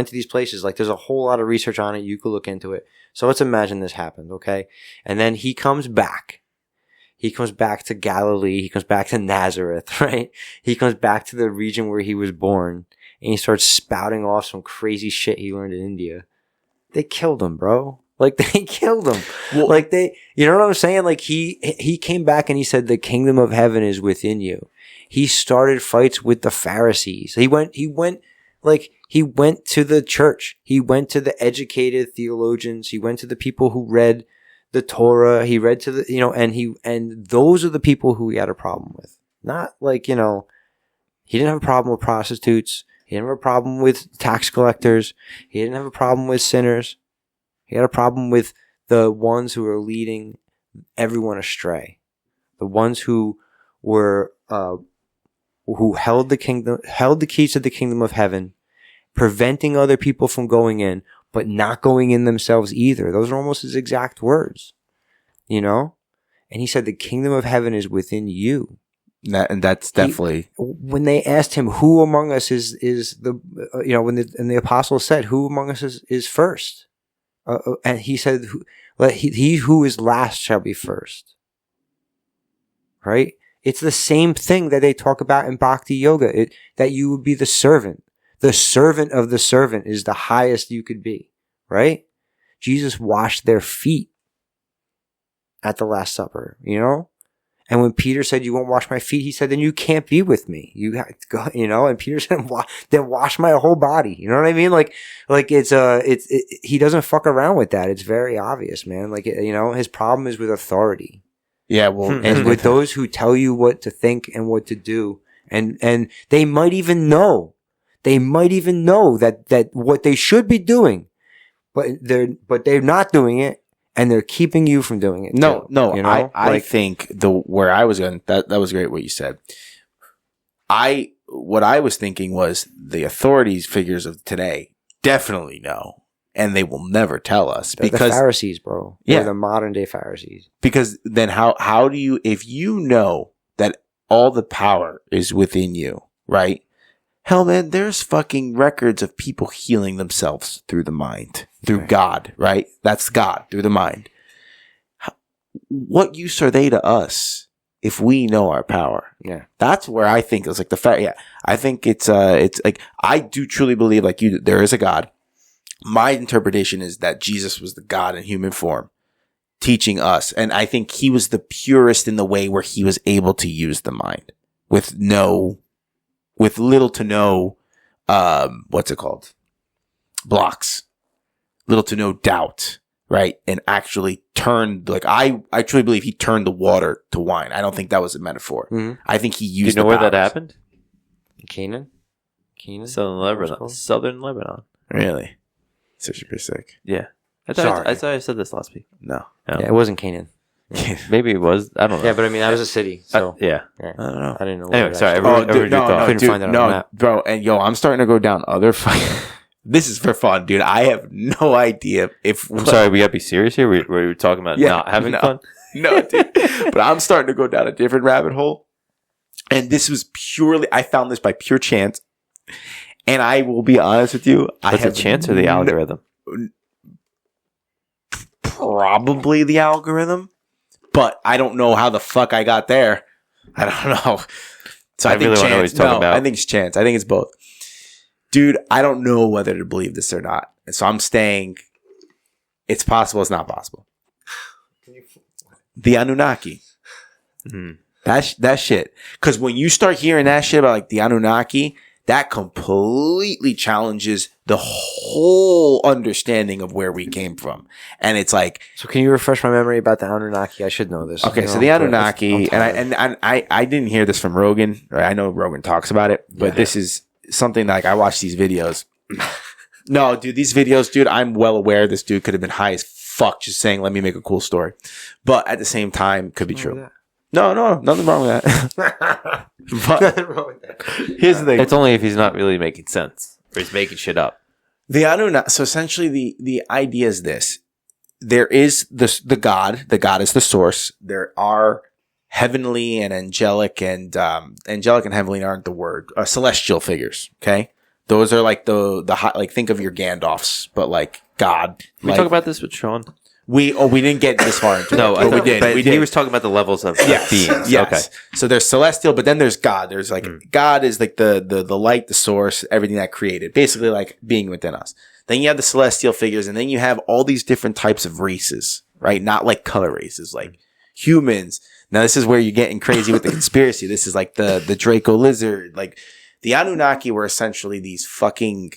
to these places. Like, there's a whole lot of research on it. You could look into it. So let's imagine this happened, okay? And then he comes back. He comes back to Galilee. He comes back to Nazareth, right? He comes back to the region where he was born, and he starts spouting off some crazy shit he learned in India. They killed him, bro. Like, they killed him. Well, like, you know what I'm saying? Like, he came back and he said, the kingdom of heaven is within you. He started fights with the Pharisees. He went to the church. He went to the educated theologians. He went to the people who read the Torah. He read to the, and those are the people who he had a problem with. Not like, he didn't have a problem with prostitutes. He didn't have a problem with tax collectors. He didn't have a problem with sinners. He had a problem with the ones who were leading everyone astray. The ones who were, who held the keys to the kingdom of heaven, preventing other people from going in, but not going in themselves either. Those are almost his exact words, you know? And he said, the kingdom of heaven is within you. And that's definitely... When they asked him, who among us is the, you know, when the apostle said, who among us is first? And he said, he who is last shall be first. Right? It's the same thing that they talk about in Bhakti Yoga, that you would be the servant. The servant of the servant is the highest you could be, right? Jesus washed their feet at the Last Supper, you know? And when Peter said, you won't wash my feet, he said, then you can't be with me. You have to go, you know? And Peter said, then wash my whole body. You know what I mean? Like he doesn't fuck around with that. It's very obvious, man. Like, you know, his problem is with authority. Yeah, well, and with those who tell you what to think and what to do. And they might even know that what they should be doing, but they're not doing it, and they're keeping you from doing it. No, you know? I think where I was going, that was great what you said. What I was thinking was the authorities figures of today definitely know, and they will never tell us. They're because the Pharisees, bro. They're the modern day Pharisees. Because then how do you, if you know that all the power is within you, right? Hell, man, there's fucking records of people healing themselves through the mind, through God, right? That's God, through the mind. What use are they to us if we know our power? Yeah. That's where I think it's like the fact, I think it's like, I do truly believe, like you, there is a God. My interpretation is that Jesus was the God in human form teaching us. And I think he was the purest in the way where he was able to use the mind with little to no, what's it called? Blocks. Little to no doubt, right? And actually turned, like, I truly believe he turned the water to wine. I don't think that was a metaphor. Mm-hmm. I think he used Do you know where that happened? Canaan? Southern Lebanon. Really? Such a bit sick. Yeah. I Sorry. thought I said this last week. No. Yeah, it wasn't Canaan. Maybe it was. I don't know. Yeah, but I mean, that was a city. So yeah. I don't know. I didn't know. Anyway, sorry. Couldn't find that on the map. Bro, and yo, I'm starting to go down other this is for fun, dude. I have no idea if... I'm sorry, we gotta be serious here? Were we talking about not having fun? No, dude. But I'm starting to go down a different rabbit hole. And this was I found this by pure chance. And I will be honest with you. I have a chance or the algorithm? Probably the algorithm. But I don't know how the fuck I got there. I don't know. So I think really want to know what he's talking about. I think it's chance. I think it's both. Dude, I don't know whether to believe this or not. And so I'm staying. It's possible. It's not possible. The Anunnaki. Mm-hmm. That shit. Because when you start hearing that shit about like the Anunnaki, that completely challenges the whole understanding of where we came from. And it's like... So can you refresh my memory about the Anunnaki? I should know this. Okay, so the Anunnaki, and I didn't hear this from Rogan. Right? I know Rogan talks about it, but this is something like I watch these videos. No, dude, these videos, dude, I'm well aware this dude could have been high as fuck just saying, let me make a cool story. But at the same time, could be true. No, nothing wrong with that. But here's the thing. It's only if he's not really making sense or he's making shit up. The Anunnaki, so essentially the idea is this. There is the God. The God is the source. There are heavenly and angelic and heavenly aren't the word. Celestial figures. Okay. Those are like the like think of your Gandalfs, but like God. We talk about this with Sean. We didn't get this far into it. No, we did. But We did. he was talking about the levels of beings. Yes. Okay. So there's celestial, but then there's God. There's like God is like the light, the source, everything that created, basically like being within us. Then you have the celestial figures, and then you have all these different types of races, right? Not like color races, like humans. Now this is where you're getting crazy with the conspiracy. This is like the Draco lizard. Like the Anunnaki were essentially these fucking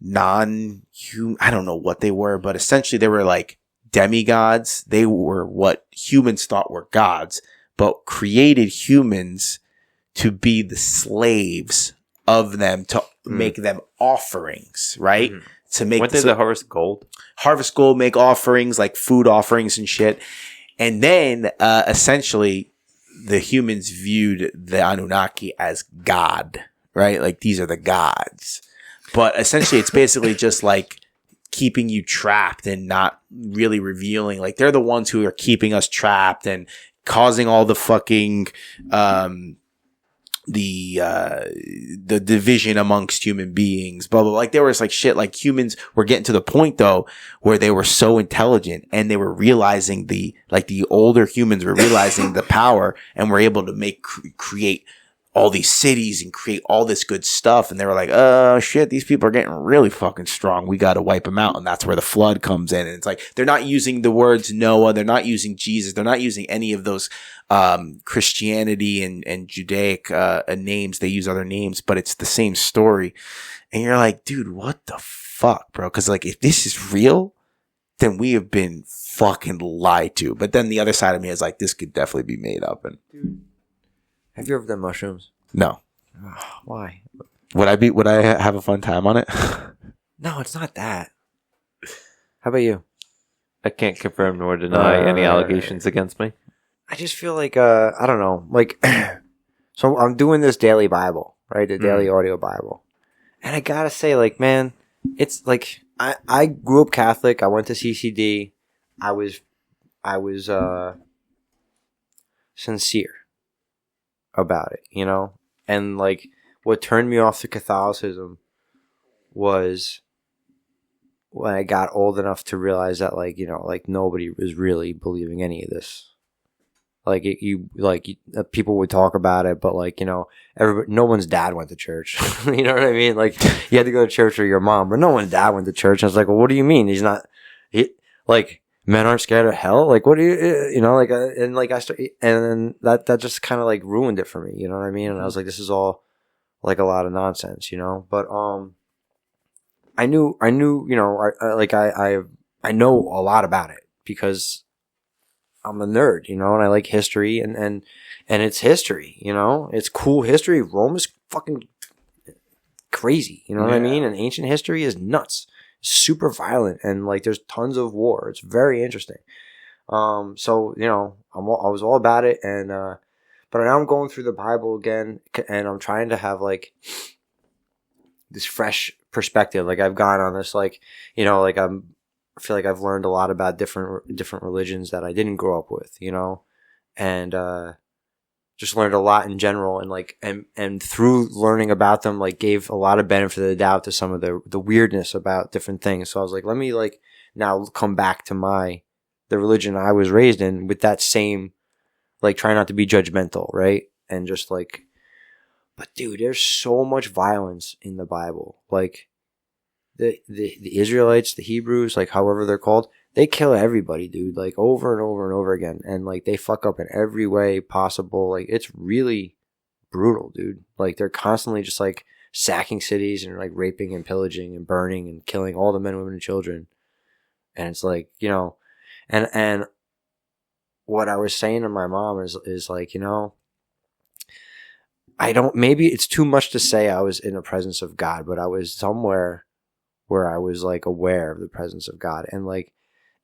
non-human. I don't know what they were, but essentially they were like demigods. They were what humans thought were gods, but created humans to be the slaves of them, to make them offerings, right? Mm-hmm. To make Weren't they the harvest gold? Harvest gold, make offerings like food offerings and shit. And then essentially the humans viewed the Anunnaki as God, right? Like these are the gods. But essentially it's basically just like keeping you trapped and not really revealing. Like, they're the ones who are keeping us trapped and causing all the fucking, the division amongst human beings, blah, blah, blah. Like, there was like shit, like humans were getting to the point though, where they were so intelligent and they were realizing the older humans were realizing the power and were able to create all these cities and create all this good stuff. And they were like, oh shit, these people are getting really fucking strong. We got to wipe them out. And that's where the flood comes in. And it's like, they're not using the words Noah. They're not using Jesus. They're not using any of those, Christianity and Judaic, names. They use other names, but it's the same story. And you're like, dude, what the fuck, bro? Cause like, if this is real, then we have been fucking lied to. But then the other side of me is like, this could definitely be made up. And Dude, have you ever done mushrooms? no. Why? Would I have a fun time on it? No, it's not that. How about you? I can't confirm nor deny any allegations against me. I just feel like, I don't know, like, so I'm doing this daily Bible, right? The daily audio Bible. And I gotta say, like, man, it's like, I grew up Catholic. I went to CCD. I was sincere about it, you know? And like, what turned me off to Catholicism was when I got old enough to realize that, like, you know, like, nobody was really believing any of this. Like, people would talk about it, but like, you know, no one's dad went to church. You know what I mean? Like, you had to go to church with your mom, but no one's dad went to church. And I was like, well, what do you mean? Like, men aren't scared of hell? Like, what do you know, like, and like, and then that just kind of like ruined it for me. You know what I mean? And I was like, this is all like a lot of nonsense, you know? But, I knew, you know, I know a lot about it because I'm a nerd, you know, and I like history and it's history, you know, it's cool history. Rome is fucking crazy, you know what I mean? And ancient history is nuts, super violent, and like there's tons of war. It's very interesting. So, you know, I was all about it, and but now I'm going through the Bible again, and I'm trying to have like this fresh perspective. Like, I've gone on this, like, you know, like I feel like I've learned a lot about different religions that I didn't grow up with, you know, and just learned a lot in general, and like and through learning about them, like, gave a lot of benefit of the doubt to some of the weirdness about different things. So I was like, let me like now come back to the religion I was raised in with that same, like, try not to be judgmental, right? And just like, but dude, there's so much violence in the Bible. Like, the Israelites, the Hebrews, like, however they're called, they kill everybody, dude, like, over and over and over again. And like, they fuck up in every way possible. Like, it's really brutal, dude. Like, they're constantly just like sacking cities and like raping and pillaging and burning and killing all the men, women, and children. And it's like, you know, and what I was saying to my mom is like, you know, maybe it's too much to say I was in the presence of God, but I was somewhere where I was like aware of the presence of God. And like,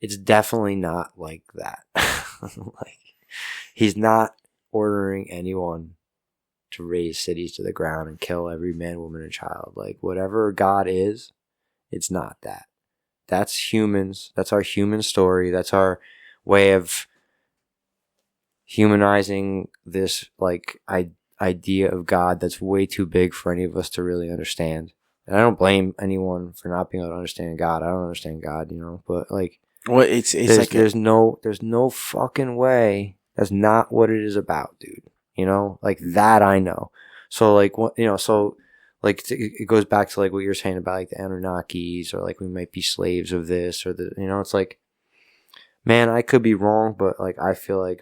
it's definitely not like that. Like, he's not ordering anyone to raise cities to the ground and kill every man, woman, and child. Like, whatever God is, it's not that. That's humans. That's our human story. That's our way of humanizing this like idea of God that's way too big for any of us to really understand. And I don't blame anyone for not being able to understand God. I don't understand God, you know, but like, well, it's like there's no fucking way. That's not what it is about, dude. You know, like, that I know. So like, what, you know, so like, it goes back to like what you're saying about like the Anunnakis, or like we might be slaves of this or the, you know, it's like, man, I could be wrong, but like, I feel like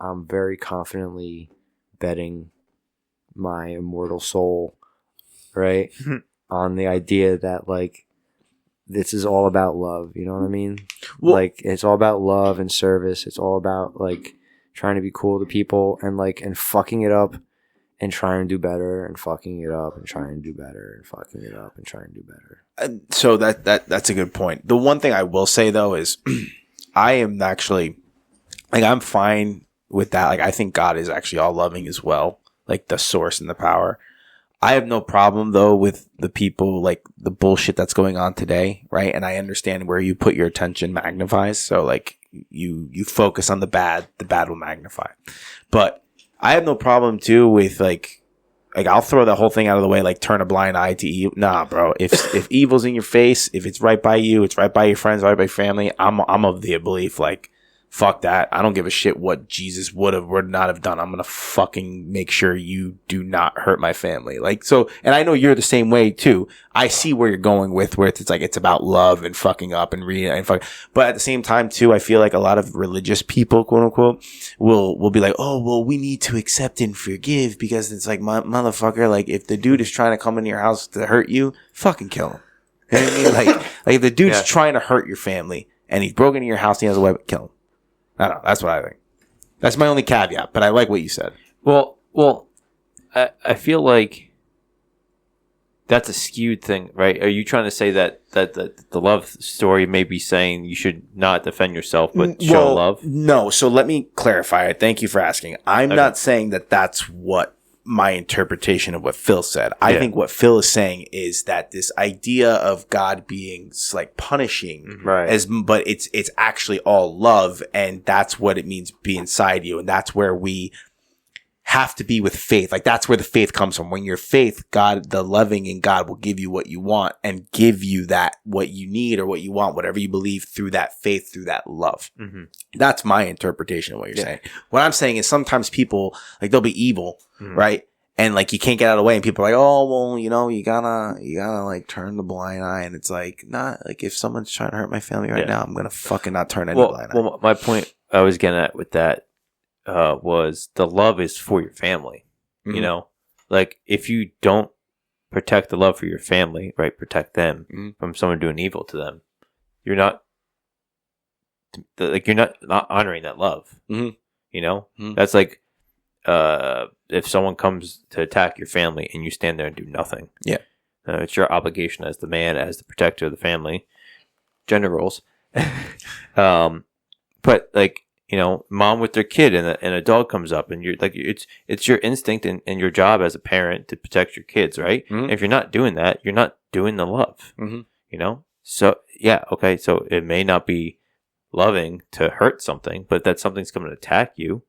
I'm very confidently betting my immortal soul, right, on the idea that like, this is all about love. You know what I mean? Well, like, it's all about love and service. It's all about like trying to be cool to people and like, and fucking it up and trying to do better, and fucking it up and trying to do better, and fucking it up and trying to do better. So that's a good point. The one thing I will say though is I am actually like, I'm fine with that. Like, I think God is actually all loving as well, like the source and the power. I have no problem though with the people, like the bullshit that's going on today, right? And I understand where you put your attention magnifies. So like you focus on the bad will magnify. But I have no problem too with like I'll throw the whole thing out of the way, like turn a blind eye to evil. Nah, bro. If evil's in your face, if it's right by you, it's right by your friends, right by your family, I'm of the belief like, fuck that. I don't give a shit what Jesus would not have done. I'm going to fucking make sure you do not hurt my family. Like, so, and I know you're the same way too. I see where you're going with where it's like, it's about love and fucking up and reading and fuck. But at the same time too, I feel like a lot of religious people, quote unquote, will be like, oh, well, we need to accept and forgive because it's like, motherfucker, like if the dude is trying to come into your house to hurt you, fucking kill him. You know what I mean? Like if the dude's trying to hurt your family and he's broken into your house and he has a weapon, kill him. I don't know. That's what I think. That's my only caveat, but I like what you said. Well, I feel like that's a skewed thing, right? Are you trying to say that the love story may be saying you should not defend yourself, but show love? No. So let me clarify it. Thank you for asking. I'm not saying that that's what my interpretation of what Phil said. I think what Phil is saying is that this idea of God being like punishing, but it's actually all love, and that's what it means be inside you, and that's where we have to be with faith. Like that's where the faith comes from. When your faith, God, the loving in God will give you what you want and give you that what you need or what you want, whatever you believe through that faith, through that love. Mm-hmm. That's my interpretation of what you're saying. What I'm saying is sometimes people like they'll be evil, right? And like you can't get out of the way, and people are like, "Oh, well, you know, you gotta like turn the blind eye." And it's like, not like if someone's trying to hurt my family right now, I'm gonna fucking not turn any blind eye. Well, my point I was getting at with that was the love is for your family. Mm-hmm. You know, like if you don't protect the love for your family, right? Protect them from someone doing evil to them. You're not honoring that love. Mm-hmm. You know, that's like. If someone comes to attack your family and you stand there and do nothing, it's your obligation as the man, as the protector of the family, gender roles. But like, you know, mom with their kid and a dog comes up and you're like, it's your instinct and your job as a parent to protect your kids, right? Mm-hmm. If you're not doing that, you're not doing the love, you know? So so it may not be loving to hurt something, but that something's coming to attack you.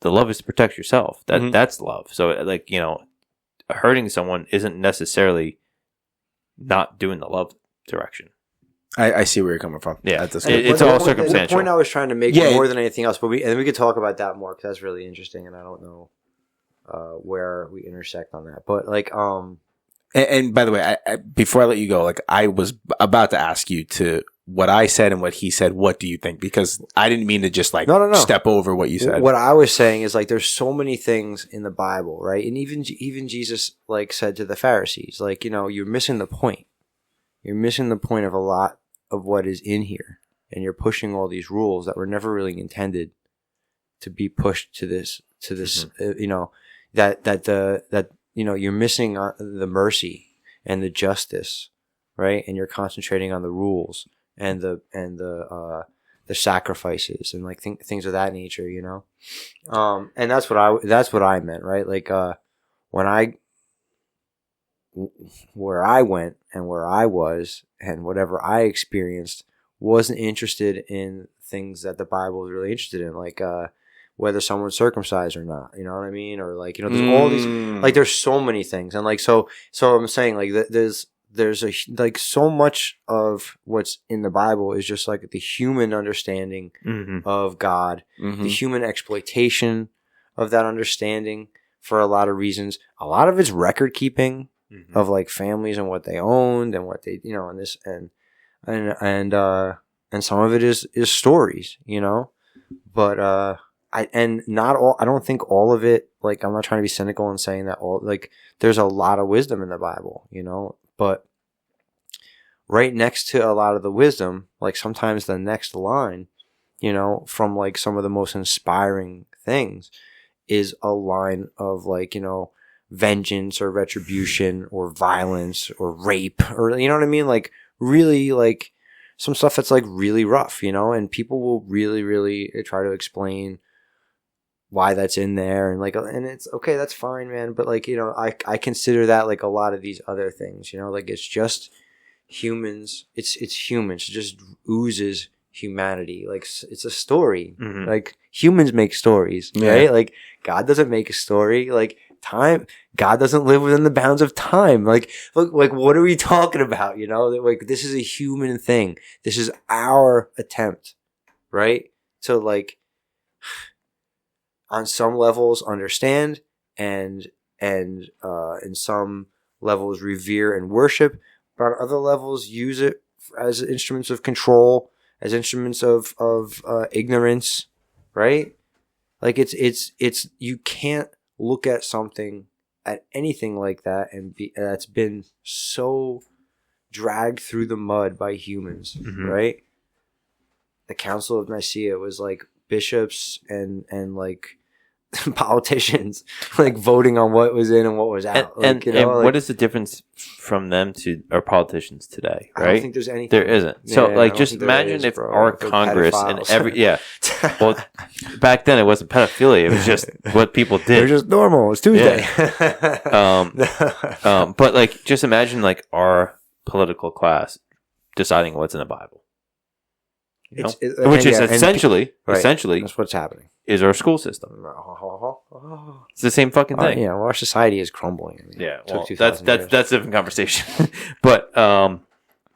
The love is to protect yourself. That's love. So, like, you know, hurting someone isn't necessarily not doing the love direction. I see where you're coming from. Yeah, it's all circumstantial. The point I was trying to make more than anything else, but we could talk about that more because that's really interesting, and I don't know where we intersect on that. But like, and by the way, I before I let you go, like I was about to ask you to. What I said and what he said, what do you think? Because I didn't mean to just like step over what you said. What I was saying is like there's so many things in the Bible, right? And even Jesus like said to the Pharisees, like, you know, you're missing the point. You're missing the point of a lot of what is in here. And you're pushing all these rules that were never really intended to be pushed to this, you know, that you know, you're missing the mercy and the justice, right? And you're concentrating on the rules. And the sacrifices and like things of that nature, you know, and that's what I meant, right? Like when where I went and where I was and whatever I experienced wasn't interested in things that the Bible was really interested in, like whether someone's circumcised or not, you know what I mean, or like, you know, there's all these like there's so many things, and like so I'm saying like there's like so much of what's in the Bible is just like the human understanding of God, the human exploitation of that understanding for a lot of reasons. A lot of it's record keeping of like families and what they owned and what they, you know, and this and some of it is stories, you know, but I don't think all of it, like I'm not trying to be cynical and saying that all, like there's a lot of wisdom in the Bible, you know. But right next to a lot of the wisdom, like sometimes the next line, you know, from like some of the most inspiring things is a line of like, you know, vengeance or retribution or violence or rape or, you know what I mean? Like really like some stuff that's like really rough, you know, and people will really, really try to explain why that's in there, and like, and it's okay, that's fine, man. But like, I consider that like a lot of these other things, like it's just humans. It's humans. It just oozes humanity. Like it's a story. Mm-hmm. Like humans make stories, right? Like God doesn't make a story. Like time, God doesn't live within the bounds of time. Like, look, like what are we talking about? Like this is a human thing. This is our attempt, right? To like, on some levels understand and in some levels revere and worship, but on other levels use it as instruments of control, as instruments of ignorance, right? Like it's you can't look at anything like that and that's been so dragged through the mud by humans, right? The Council of Nicaea was like bishops and like politicians like voting on what was in and what was out. And what is the difference from them to our politicians today, right? I don't think there's anything. There isn't. So like just imagine if our Congress and well, back then it wasn't pedophilia, it was just what people did. They're just normal. It's Tuesday. But like just imagine like our political class deciding what's in the Bible. Which is essentially that's what's happening. Is our school system. It's the same fucking thing. Yeah, well, our society is crumbling. That's a different conversation. But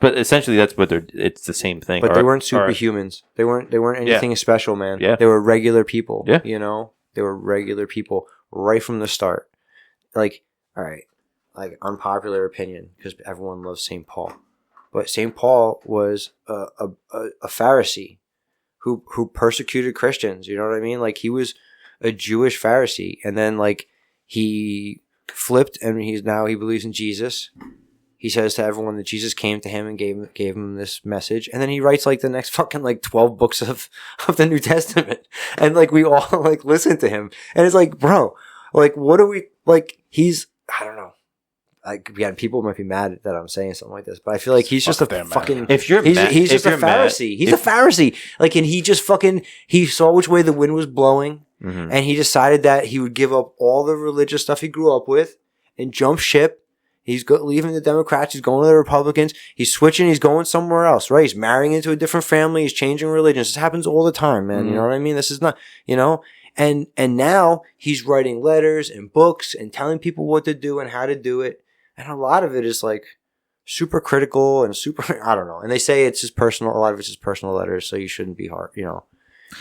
essentially that's what it's the same thing. But they weren't superhumans. They weren't anything special, man. Yeah. They were regular people. Yeah. They were regular people right from the start. Like, all right, like unpopular opinion because everyone loves St. Paul. But St. Paul was a Pharisee who persecuted Christians. You know what I mean? Like he was a Jewish Pharisee, and then like he flipped, and he believes in Jesus. He says to everyone that Jesus came to him and gave him this message, and then he writes like the next fucking like 12 books of the New Testament, and like we all like listen to him, and it's like, bro, like what are we like? I don't know. Like, again, people might be mad that I'm saying something like this, but I feel like he's just a fucking. If you're he's just a Pharisee. He's a Pharisee. Like, and he just he saw which way the wind was blowing, and he decided that he would give up all the religious stuff he grew up with and jump ship. He's leaving the Democrats. He's going to the Republicans. He's switching. He's going somewhere else, right? He's marrying into a different family. He's changing religions. This happens all the time, man. You know what I mean? This is not, and now he's writing letters and books and telling people what to do and how to do it. And a lot of it is like super critical and super, I don't know. And they say it's his personal, a lot of it's his personal letters. So you shouldn't be hard, you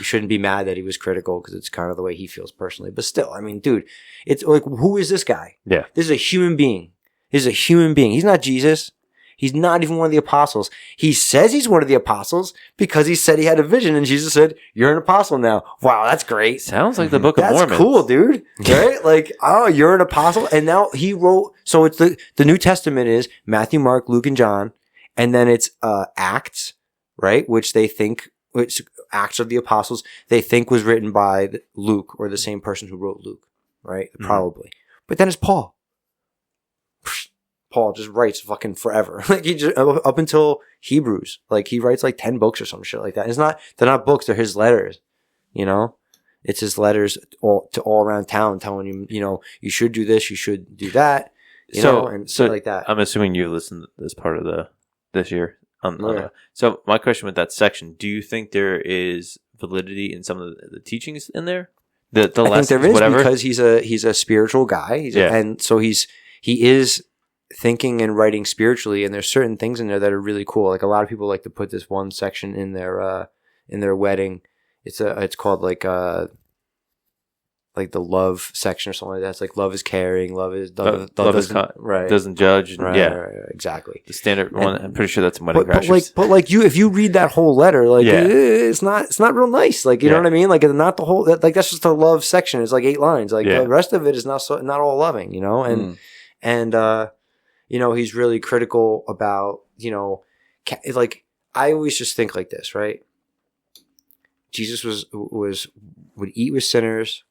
shouldn't be mad that he was critical because it's kind of the way he feels personally. But still, I mean, dude, it's like, who is this guy? Yeah. This is a human being. He's a human being. He's not Jesus. He's not even one of the apostles. He says he's one of the apostles because he said he had a vision and Jesus said, you're an apostle now. Wow, that's great. Sounds like the Book of Mormon. That's cool, dude. Right? Like, oh, you're an apostle. And now he wrote, so it's the New Testament is Matthew, Mark, Luke, and John. And then it's Acts, right? Which Acts of the Apostles, they think was written by Luke or the same person who wrote Luke, right? Probably. But then it's Paul. Paul just writes fucking forever. Like he just, up until Hebrews, like he writes like 10 books or some shit like that. They're not books, they're his letters, it's his letters all around town telling him, you should do this, you should do that, and shit like that. I'm assuming you listened to this part of this year. So my question with that section, do you think there is validity in some of the teachings in there? The lessons, I think there is, whatever? because he's a spiritual guy. And so he is thinking and writing spiritually, and there's certain things in there that are really cool. Like a lot of people like to put this one section in their wedding. It's called like the love section or something like that. It's like love is caring, love doesn't judge. Right, exactly. The standard one. I'm pretty sure that's in Wedding Crashers. But if you read that whole letter, like it's not real nice. Like you know what I mean? Like not the whole. Like that's just the love section. It's like 8 lines. Like the rest of it is not all loving. And he's really critical about, like, I always just think like this, right? Jesus would eat with sinners,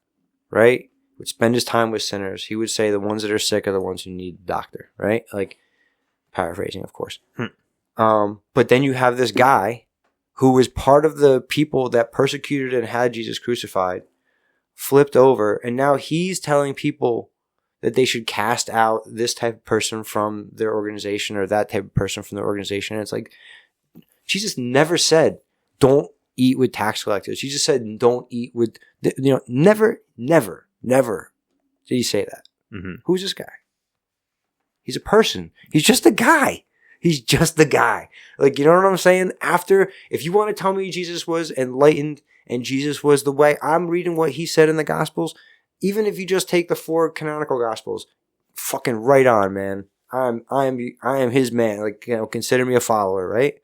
right? Would spend his time with sinners. He would say the ones that are sick are the ones who need a doctor, right? Like, paraphrasing, of course. But then you have this guy who was part of the people that persecuted and had Jesus crucified, flipped over, and now he's telling people that they should cast out this type of person from their organization or that type of person from their organization. And it's like, Jesus never said, don't eat with tax collectors. He just said, don't eat with, never did he say that. Mm-hmm. Who's this guy? He's a person. He's just a guy. He's just the guy. Like, you know what I'm saying? If you want to tell me Jesus was enlightened and Jesus was the way, I'm reading what he said in the Gospels. Even if you just take the 4 canonical Gospels, fucking right on, man. I am his man. Like, consider me a follower, right?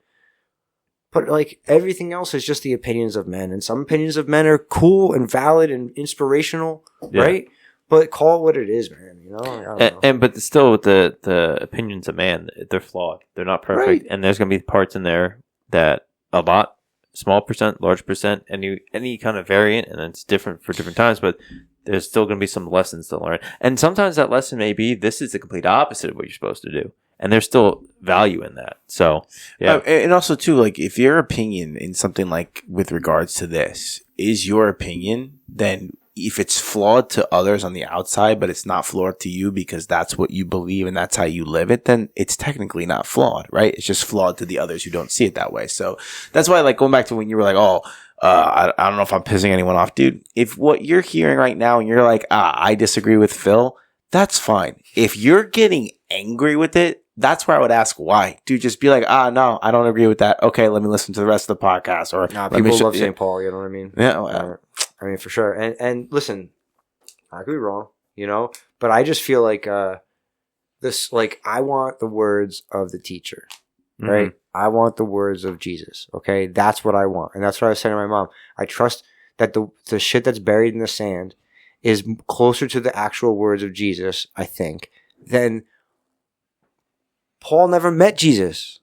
But like everything else is just the opinions of men, and some opinions of men are cool and valid and inspirational, right? But call it what it is, man. I don't know. But still, the opinions of man, they're flawed. They're not perfect, Right. and there's gonna be parts in there that a lot, small percent, large percent, any kind of variant, and it's different for different times. But there's still gonna be some lessons to learn, and sometimes that lesson may be this is the complete opposite of what you're supposed to do. And there's still value in that. So, yeah. And also, too, like, if your opinion in something like with regards to this is your opinion, then if it's flawed to others on the outside, but it's not flawed to you because that's what you believe and that's how you live it, then it's technically not flawed, right? It's just flawed to the others who don't see it that way. So that's why, like, going back to when you were like, I don't know if I'm pissing anyone off, dude. If what you're hearing right now and you're like, I disagree with Phil, that's fine. If you're getting angry with it, that's where I would ask why. Dude, just be like, no, I don't agree with that. Okay, let me listen to the rest of the podcast. Or people love St. Paul, you know what I mean? Yeah. I mean, for sure. And listen, I could be wrong, but I just feel like this, like, I want the words of the teacher, right? Mm-hmm. I want the words of Jesus, okay? That's what I want. And that's what I was saying to my mom. I trust that the shit that's buried in the sand is closer to the actual words of Jesus, I think, than Paul never met Jesus.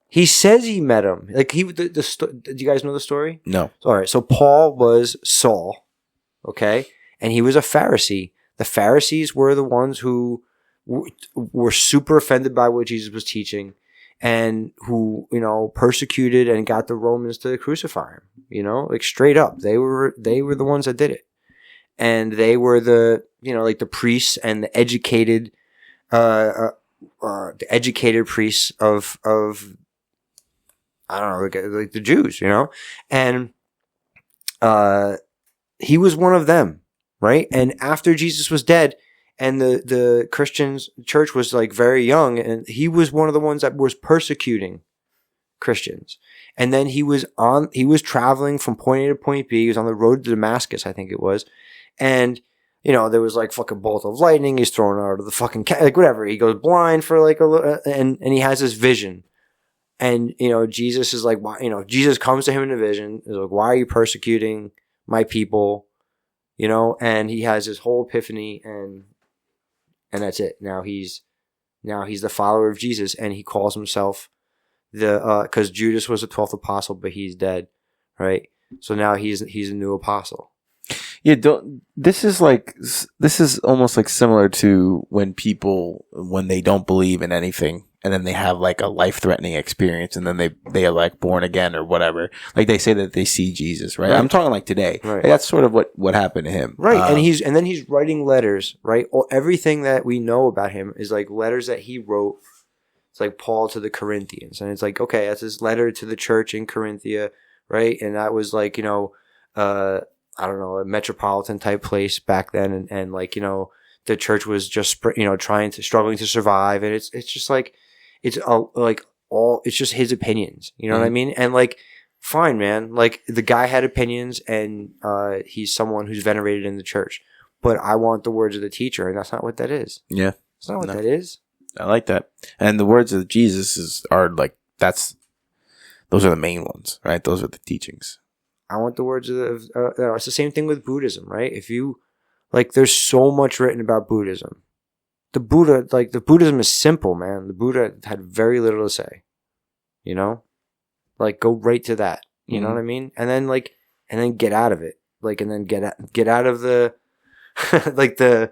He says he met him. Like, do you guys know the story? No. All right. So Paul was Saul, okay? And he was a Pharisee. The Pharisees were the ones who were super offended by what Jesus was teaching and who, persecuted and got the Romans to crucify him, like straight up. They were the ones that did it. And they were the priests and the educated priests of I don't know, like the Jews, and he was one of them, right? And after Jesus was dead, and the Christians church was like very young, and he was one of the ones that was persecuting Christians. And then he was traveling from point A to point B. He was on the road to Damascus, I think it was, and there was like fucking bolt of lightning. He's thrown out of the fucking like whatever. He goes blind for like a little, and he has this vision. And, Jesus is like, why, Jesus comes to him in a vision. He's like, why are you persecuting my people? And he has this whole epiphany, and that's it. Now he's the follower of Jesus, and he calls himself cause Judas was the 12th apostle, but he's dead. Right. So now he's a new apostle. Yeah, this is almost like similar to when they don't believe in anything and then they have like a life-threatening experience and then they are like born again or whatever. Like they say that they see Jesus, right? I'm talking like today. Right. Like that's sort of what happened to him. Right. And then he's writing letters, right? Everything that we know about him is like letters that he wrote. It's like Paul to the Corinthians. And it's like, okay, that's his letter to the church in Corinthia, right? And that was like, I don't know, a metropolitan type place back then. And like, the church was just, struggling to survive. And it's just like, it's just his opinions. You know what I mean? And like, fine, man. Like the guy had opinions and, he's someone who's venerated in the church, but I want the words of the teacher. And that's not what that is. Yeah. It's not what that is. I like that. And the words of Jesus are like, those are the main ones, right? Those are the teachings. I want the words of it's the same thing with Buddhism, right? If you like, there's so much written about Buddhism. The Buddhism is simple, man. The Buddha had very little to say, like go right to that. You know what I mean? And then get out of it. Like, and then get out of the, like the,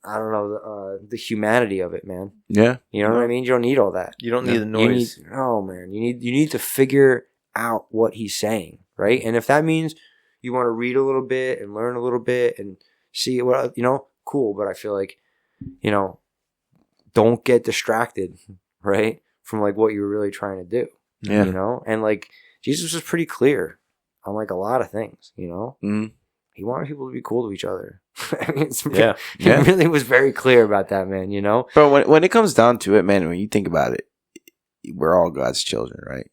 I don't know, the humanity of it, man. Yeah. You know what I mean? You don't need all that. You don't need the noise. Man. You need to figure out what he's saying. Right. And if that means, you want to read a little bit and learn a little bit and see what, cool. But I feel like, don't get distracted, right, from like what you're really trying to do. Yeah. And like Jesus was pretty clear on like a lot of things, Mm. He wanted people to be cool to each other. I mean, he Yeah. really was very clear about that, man, But when it comes down to it, man, when you think about it, we're all God's children, right?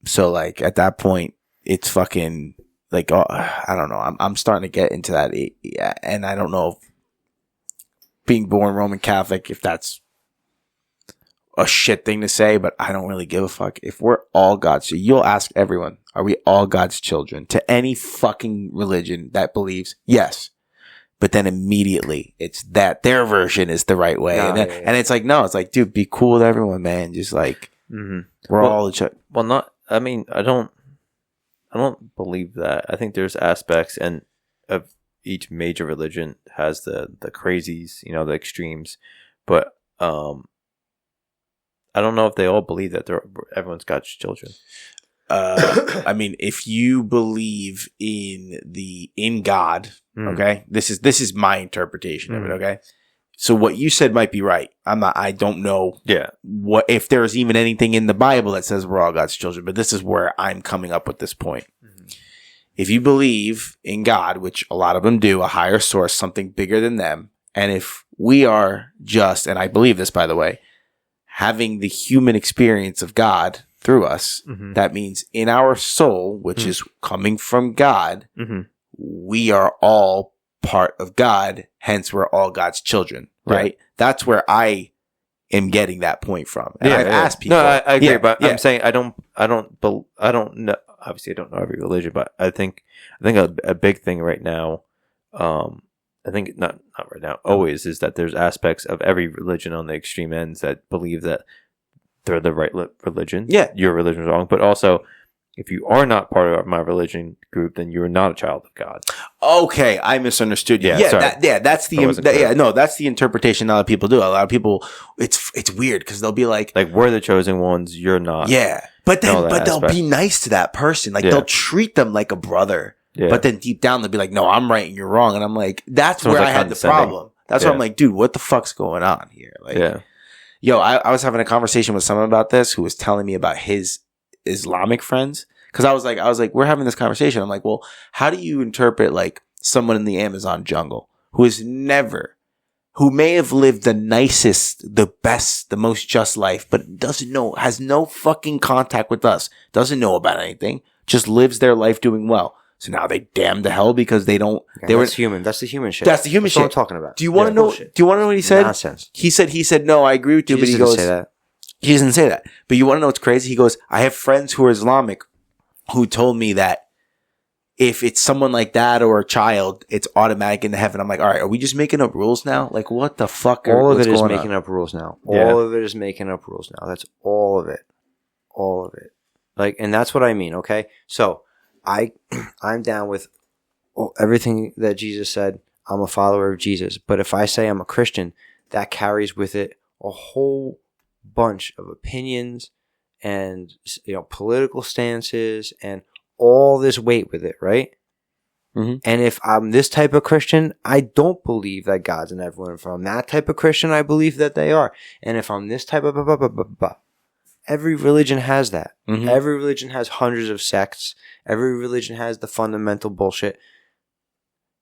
So like at that point, it's fucking like, I don't know. I'm starting to get into that. Yeah. And I don't know if being born Roman Catholic, if that's a shit thing to say, but I don't really give a fuck. If we're all God's, you'll ask everyone, are we all God's children? To any fucking religion that believes, yes. But then immediately it's that their version is the right way. And it's like, no, it's like, dude, be cool with everyone, man. Just like, we're all each other. Well, I don't believe that. I think there's aspects of each major religion has the crazies, the extremes, but I don't know if they all believe that everyone's God's children. I mean, if you believe in God, okay, this is my interpretation of it, okay. So what you said might be right. I don't know. Yeah. What if there's even anything in the Bible that says we're all God's children? But this is where I'm coming up with this point. If you believe in God, which a lot of them do, a higher source, something bigger than them, and if we are just, and I believe this, by the way, having the human experience of God through us, that means in our soul, which is coming from God, we are all part of God. Hence, we're all God's children, right? Yeah. That's where I am getting that point from. And I've asked people. No, I agree, but I'm saying I don't know. Obviously, I don't know every religion, but I think a big thing right now, I think not right now, always is that there's aspects of every religion on the extreme ends that believe that they're the right religion. Yeah. Your religion is wrong. But also, if you are not part of my religion group, then you're not a child of God. Okay, I misunderstood you. Yeah, that's the interpretation a lot of people do. A lot of people, it's weird because they'll be like we're the chosen ones, you're not. Yeah, but they'll be nice to that person. Like they'll treat them like a brother. Yeah. But then deep down they'll be like, no, I'm right and you're wrong. And I'm like, that's where I had the problem. That's where I'm like, dude, what the fuck's going on here? Like, yo, I was having a conversation with someone about this who was telling me about his Islamic friends. Cause I was like, we're having this conversation. I'm like, well, how do you interpret like someone in the Amazon jungle who may have lived the nicest, the best, the most just life, but has no fucking contact with us, doesn't know about anything, just lives their life doing well. So now they damned to hell because they don't. That's human. That's the human shit. That's the human shit. That's what I'm talking about. Do you want to know? Bullshit. Do you want to know what he said? Nonsense. He said, no, I agree with you, but he goes, say that. He doesn't say that. But you want to know what's crazy? He goes, I have friends who are Islamic who told me that if it's someone like that or a child, it's automatic into heaven. I'm like, all right, are we just making up rules now? Like, what the fuck? All of it is making up rules now. All of it is making up rules now. That's all of it. All of it. Like, and that's what I mean. Okay. So I'm down with everything that Jesus said. I'm a follower of Jesus. But if I say I'm a Christian, that carries with it a whole bunch of opinions and, political stances and all this weight with it, right? Mm-hmm. And if I'm this type of Christian, I don't believe that God's in everyone. If I'm that type of Christian, I believe that they are. And if I'm this type of every religion has that. Mm-hmm. Every religion has hundreds of sects. Every religion has the fundamental bullshit.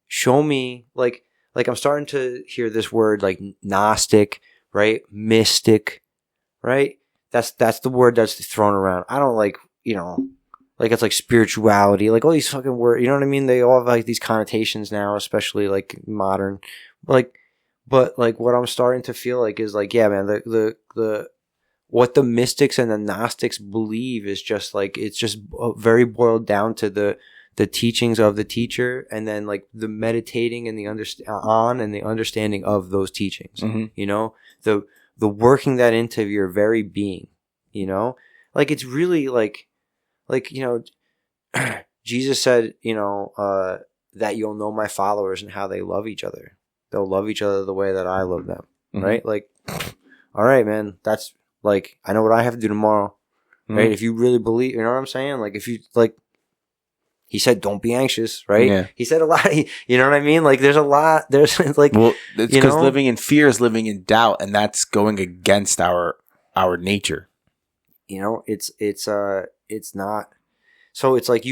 Show me, like I'm starting to hear this word like Gnostic, right? Mystic, right? That's the word that's thrown around. I don't like it's like spirituality, like all these fucking words, you know what I mean? They all have like these connotations now, especially like modern. But what I'm starting to feel like is like, yeah, man, the what the mystics and the Gnostics believe is just like, it's just very boiled down to the teachings of the teacher, and then like the meditating and the understanding of those teachings. Mm-hmm. The working that into your very being. Like it's really like Jesus said, that you'll know my followers and how they love each other. They'll love each other the way that I love them. Mm-hmm. Right? Like, all right, man. That's like, I know what I have to do tomorrow. Mm-hmm. Right? If you really believe, you know what I'm saying? Like, if you like, He said, "Don't be anxious," right? Yeah. He said a lot. You know what I mean? Like, there's a lot. There's like, well, it's you because know? living in fear is living in doubt, and that's going against our nature. You know, it's not. So it's like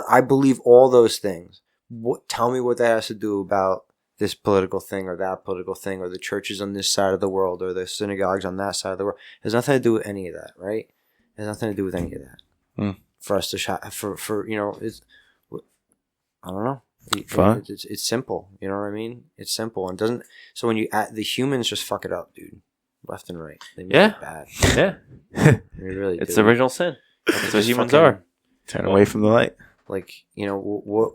I believe all those things. Tell me what that has to do about this political thing or that political thing, or the churches on this side of the world or the synagogues on that side of the world. It has nothing to do with any of that, right? It has nothing to do with any of that. For us to for it's, I don't know. It's simple. You know what I mean? It's simple and doesn't. So when the humans just fuck it up, dude, left and right. They make it bad. Yeah. They really It's do. the original sin. That's what humans are. Turn away from the light. Like, you know, what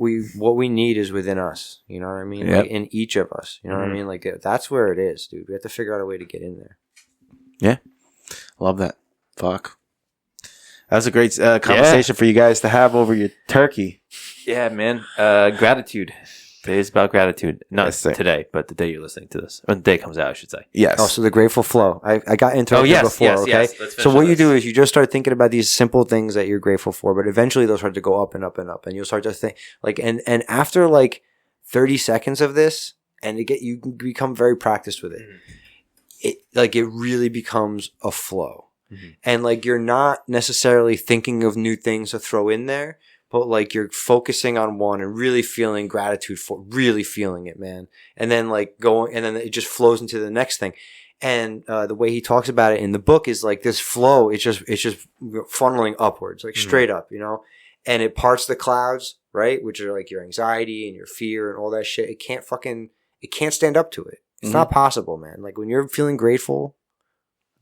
we need is within us. You know what I mean? Yep. Like in each of us. You know what I mean? Like that's where it is, dude. We have to figure out a way to get in there. Yeah. Love that. Fuck. That was a great conversation for you guys to have over your turkey. Yeah, man. Gratitude. Today's about gratitude. Not Yes, sir. today, but the day you're listening to this. Or the day it comes out, I should say. Yes. Oh, so the grateful flow. I got into it yes, before, yes, okay? yes. Let's So finish what this. you do is you just start thinking about these simple things that you're grateful for, but eventually they'll start to go up and up and up, and you'll start to think like and after like 30 seconds of this, and you become very practiced with it. It really becomes a flow. And like you're not necessarily thinking of new things to throw in there, but like you're focusing on one and really feeling gratitude for really feeling it, man. And then like and then it just flows into the next thing. And the way he talks about it in the book is like this flow. It's just funneling upwards, like straight up, you know. And it parts the clouds, right, which are like your anxiety and your fear and all that shit. It can't stand up to it. It's not possible, man. Like when you're feeling grateful,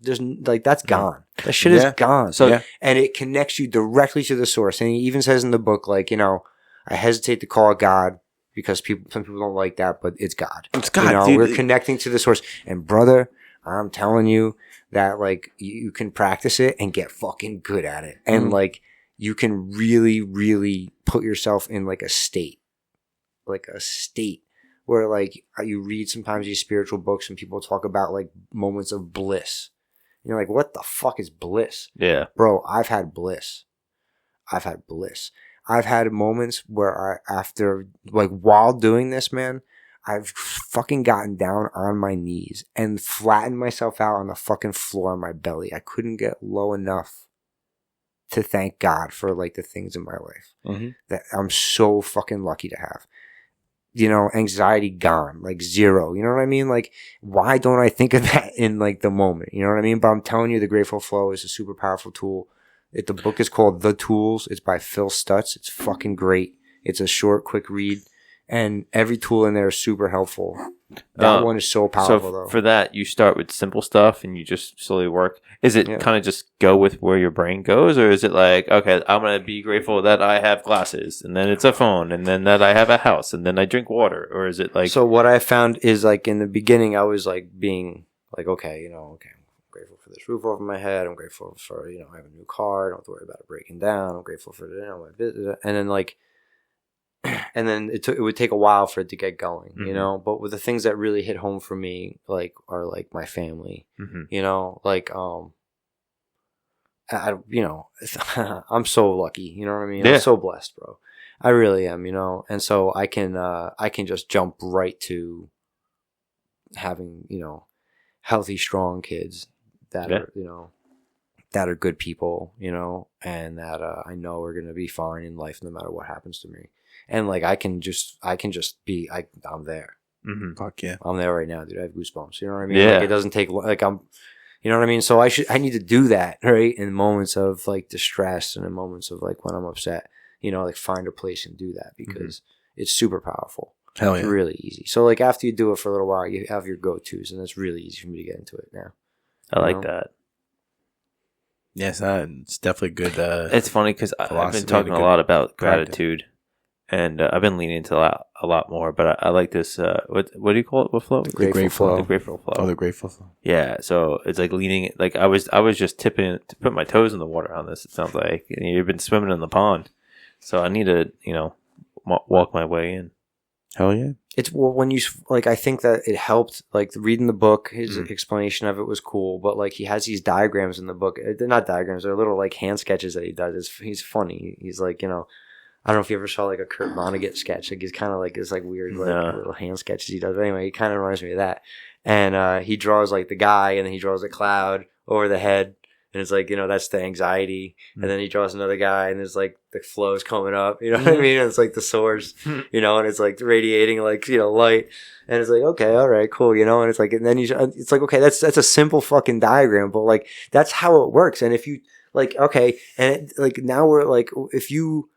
there's like that's gone. That shit is gone. So and it connects you directly to the source. And he even says in the book, like, you know, I hesitate to call it God because some people don't like that, but it's God. It's God. You know, dude. we're connecting to the source. And brother, I'm telling you that like you can practice it and get fucking good at it. And like you can really, really put yourself in like a state where like you read sometimes these spiritual books and people talk about like moments of bliss. And you're like, what the fuck is bliss? Yeah. Bro, I've had bliss. I've had moments where after like while doing this, man, I've fucking gotten down on my knees and flattened myself out on the fucking floor on my belly. I couldn't get low enough to thank God for like the things in my life that I'm so fucking lucky to have. You know, anxiety gone, like zero. You know what I mean? Like, why don't I think of that in like the moment? You know what I mean? But I'm telling you, the Grateful Flow is a super powerful tool. The book is called The Tools. It's by Phil Stutz. It's fucking great. It's a short, quick read. And every tool in there is super helpful. That one is so powerful, though. For that, you start with simple stuff and you just slowly work. Is it kind of just go with where your brain goes? Or is it like, okay, I'm going to be grateful that I have glasses, and then it's a phone, and then that I have a house, and then I drink water? Or is it like... So what I found is like in the beginning, I was like being like, okay, I'm grateful for this roof over my head. I'm grateful for, I have a new car. I don't have to worry about it breaking down. I'm grateful for my business. And then like, and then it would take a while for it to get going, but with the things that really hit home for me, like, are like my family, like, I'm so lucky, you know what I mean? I'm so blessed, bro. I really am, and so I can just jump right to having, healthy, strong kids that are, that are good people, and that I know are going to be fine in life no matter what happens to me. And like I can just be I'm there. Fuck yeah, I'm there right now, dude. I have goosebumps. You know what I mean? Yeah. Like it doesn't take like I'm. You know what I mean? So I need to do that, right? In moments of like distress and in moments of like when I'm upset, like find a place and do that because it's super powerful. Hell yeah. It's really easy. So like after you do it for a little while, you have your go-tos, and it's really easy for me to get into it now. I like that. Yes, it's definitely good. It's funny because I've been talking a lot about gratitude. And I've been leaning into a lot more, but I like this. What do you call it? What flow? The grateful flow. The grateful flow. Oh, the grateful flow. Yeah. So it's like leaning. Like I was just tipping to put my toes in the water on this. It sounds like you've been swimming in the pond, so I need to walk my way in. Hell yeah. It's when you like. I think that it helped. Like reading the book, his explanation of it was cool. But like he has these diagrams in the book. They're not diagrams. They're little like hand sketches that he does. He's funny. He's like I don't know if you ever saw like a Kurt Vonnegut sketch. Like he's kind of like this like weird like little hand sketches he does. But anyway, he kind of reminds me of that. And he draws like the guy, and then he draws a cloud over the head, and it's like, that's the anxiety. And then he draws another guy, and there's like the flows coming up. You know what I mean? And it's like the source, and it's like radiating like light. And it's like, okay, all right, cool, and it's like, and then it's like, okay, that's a simple fucking diagram, but like that's how it works. And if you like, okay, and like now we're like, if you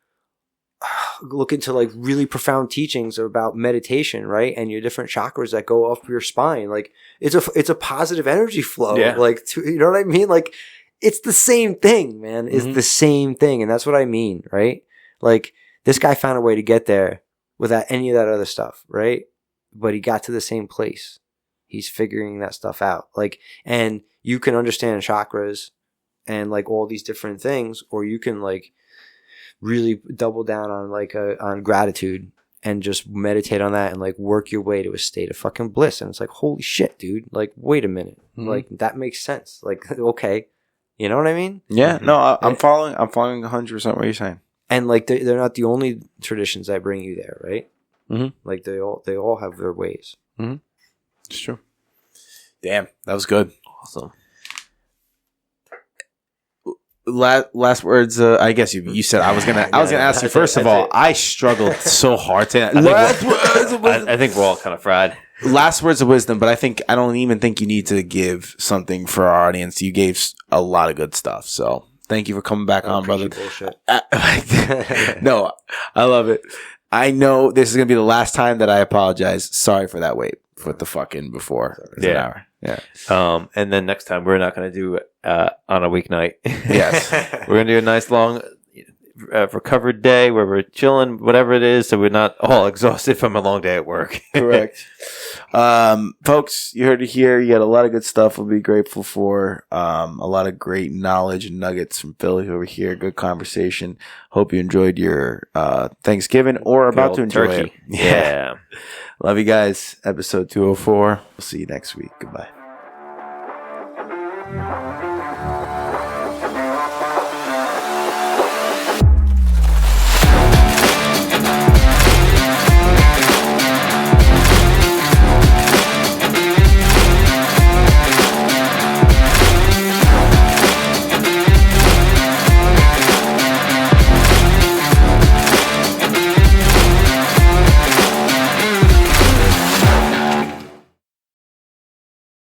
look into like really profound teachings about meditation, right? And your different chakras that go up your spine, like it's a positive energy flow. Yeah. Like, you know what I mean? Like it's the same thing, man. It's the same thing. And that's what I mean, right? Like this guy found a way to get there without any of that other stuff, right? But he got to the same place. He's figuring that stuff out. Like, and you can understand chakras and like all these different things, or you can like really double down on like on gratitude and just meditate on that and like work your way to a state of fucking bliss. And it's like, holy shit, dude. Like, wait a minute. Like that makes sense. Like, okay. You know what I mean? Yeah. No, I'm following 100% what you're saying. And like, they're not the only traditions that bring you there, right? Mm-hmm. Like they all have their ways. Mm-hmm. It's true. Damn. That was good. Awesome. Last words. I guess you said I was gonna ask you. First of all, I struggled so hard to. I think we're all kind of fried. Last words of wisdom, but I don't even think you need to give something for our audience. You gave a lot of good stuff, so thank you for coming back on, brother. Bullshit. No, I love it. I know this is gonna be the last time that I apologize. Sorry for that wait with the fucking before. An hour. Yeah. And then next time we're not going to do on a weeknight. Yes. We're going to do a nice long recovered day where we're chilling, whatever it is, so we're not all exhausted from a long day at work. Correct. Folks, you heard it here. You had a lot of good stuff we'll be grateful for. A lot of great knowledge and nuggets from Philly over here. Good conversation. Hope you enjoyed your Thanksgiving or about to enjoy turkey. it. Yeah. Love you guys. Episode 204. We'll see you next week. Goodbye.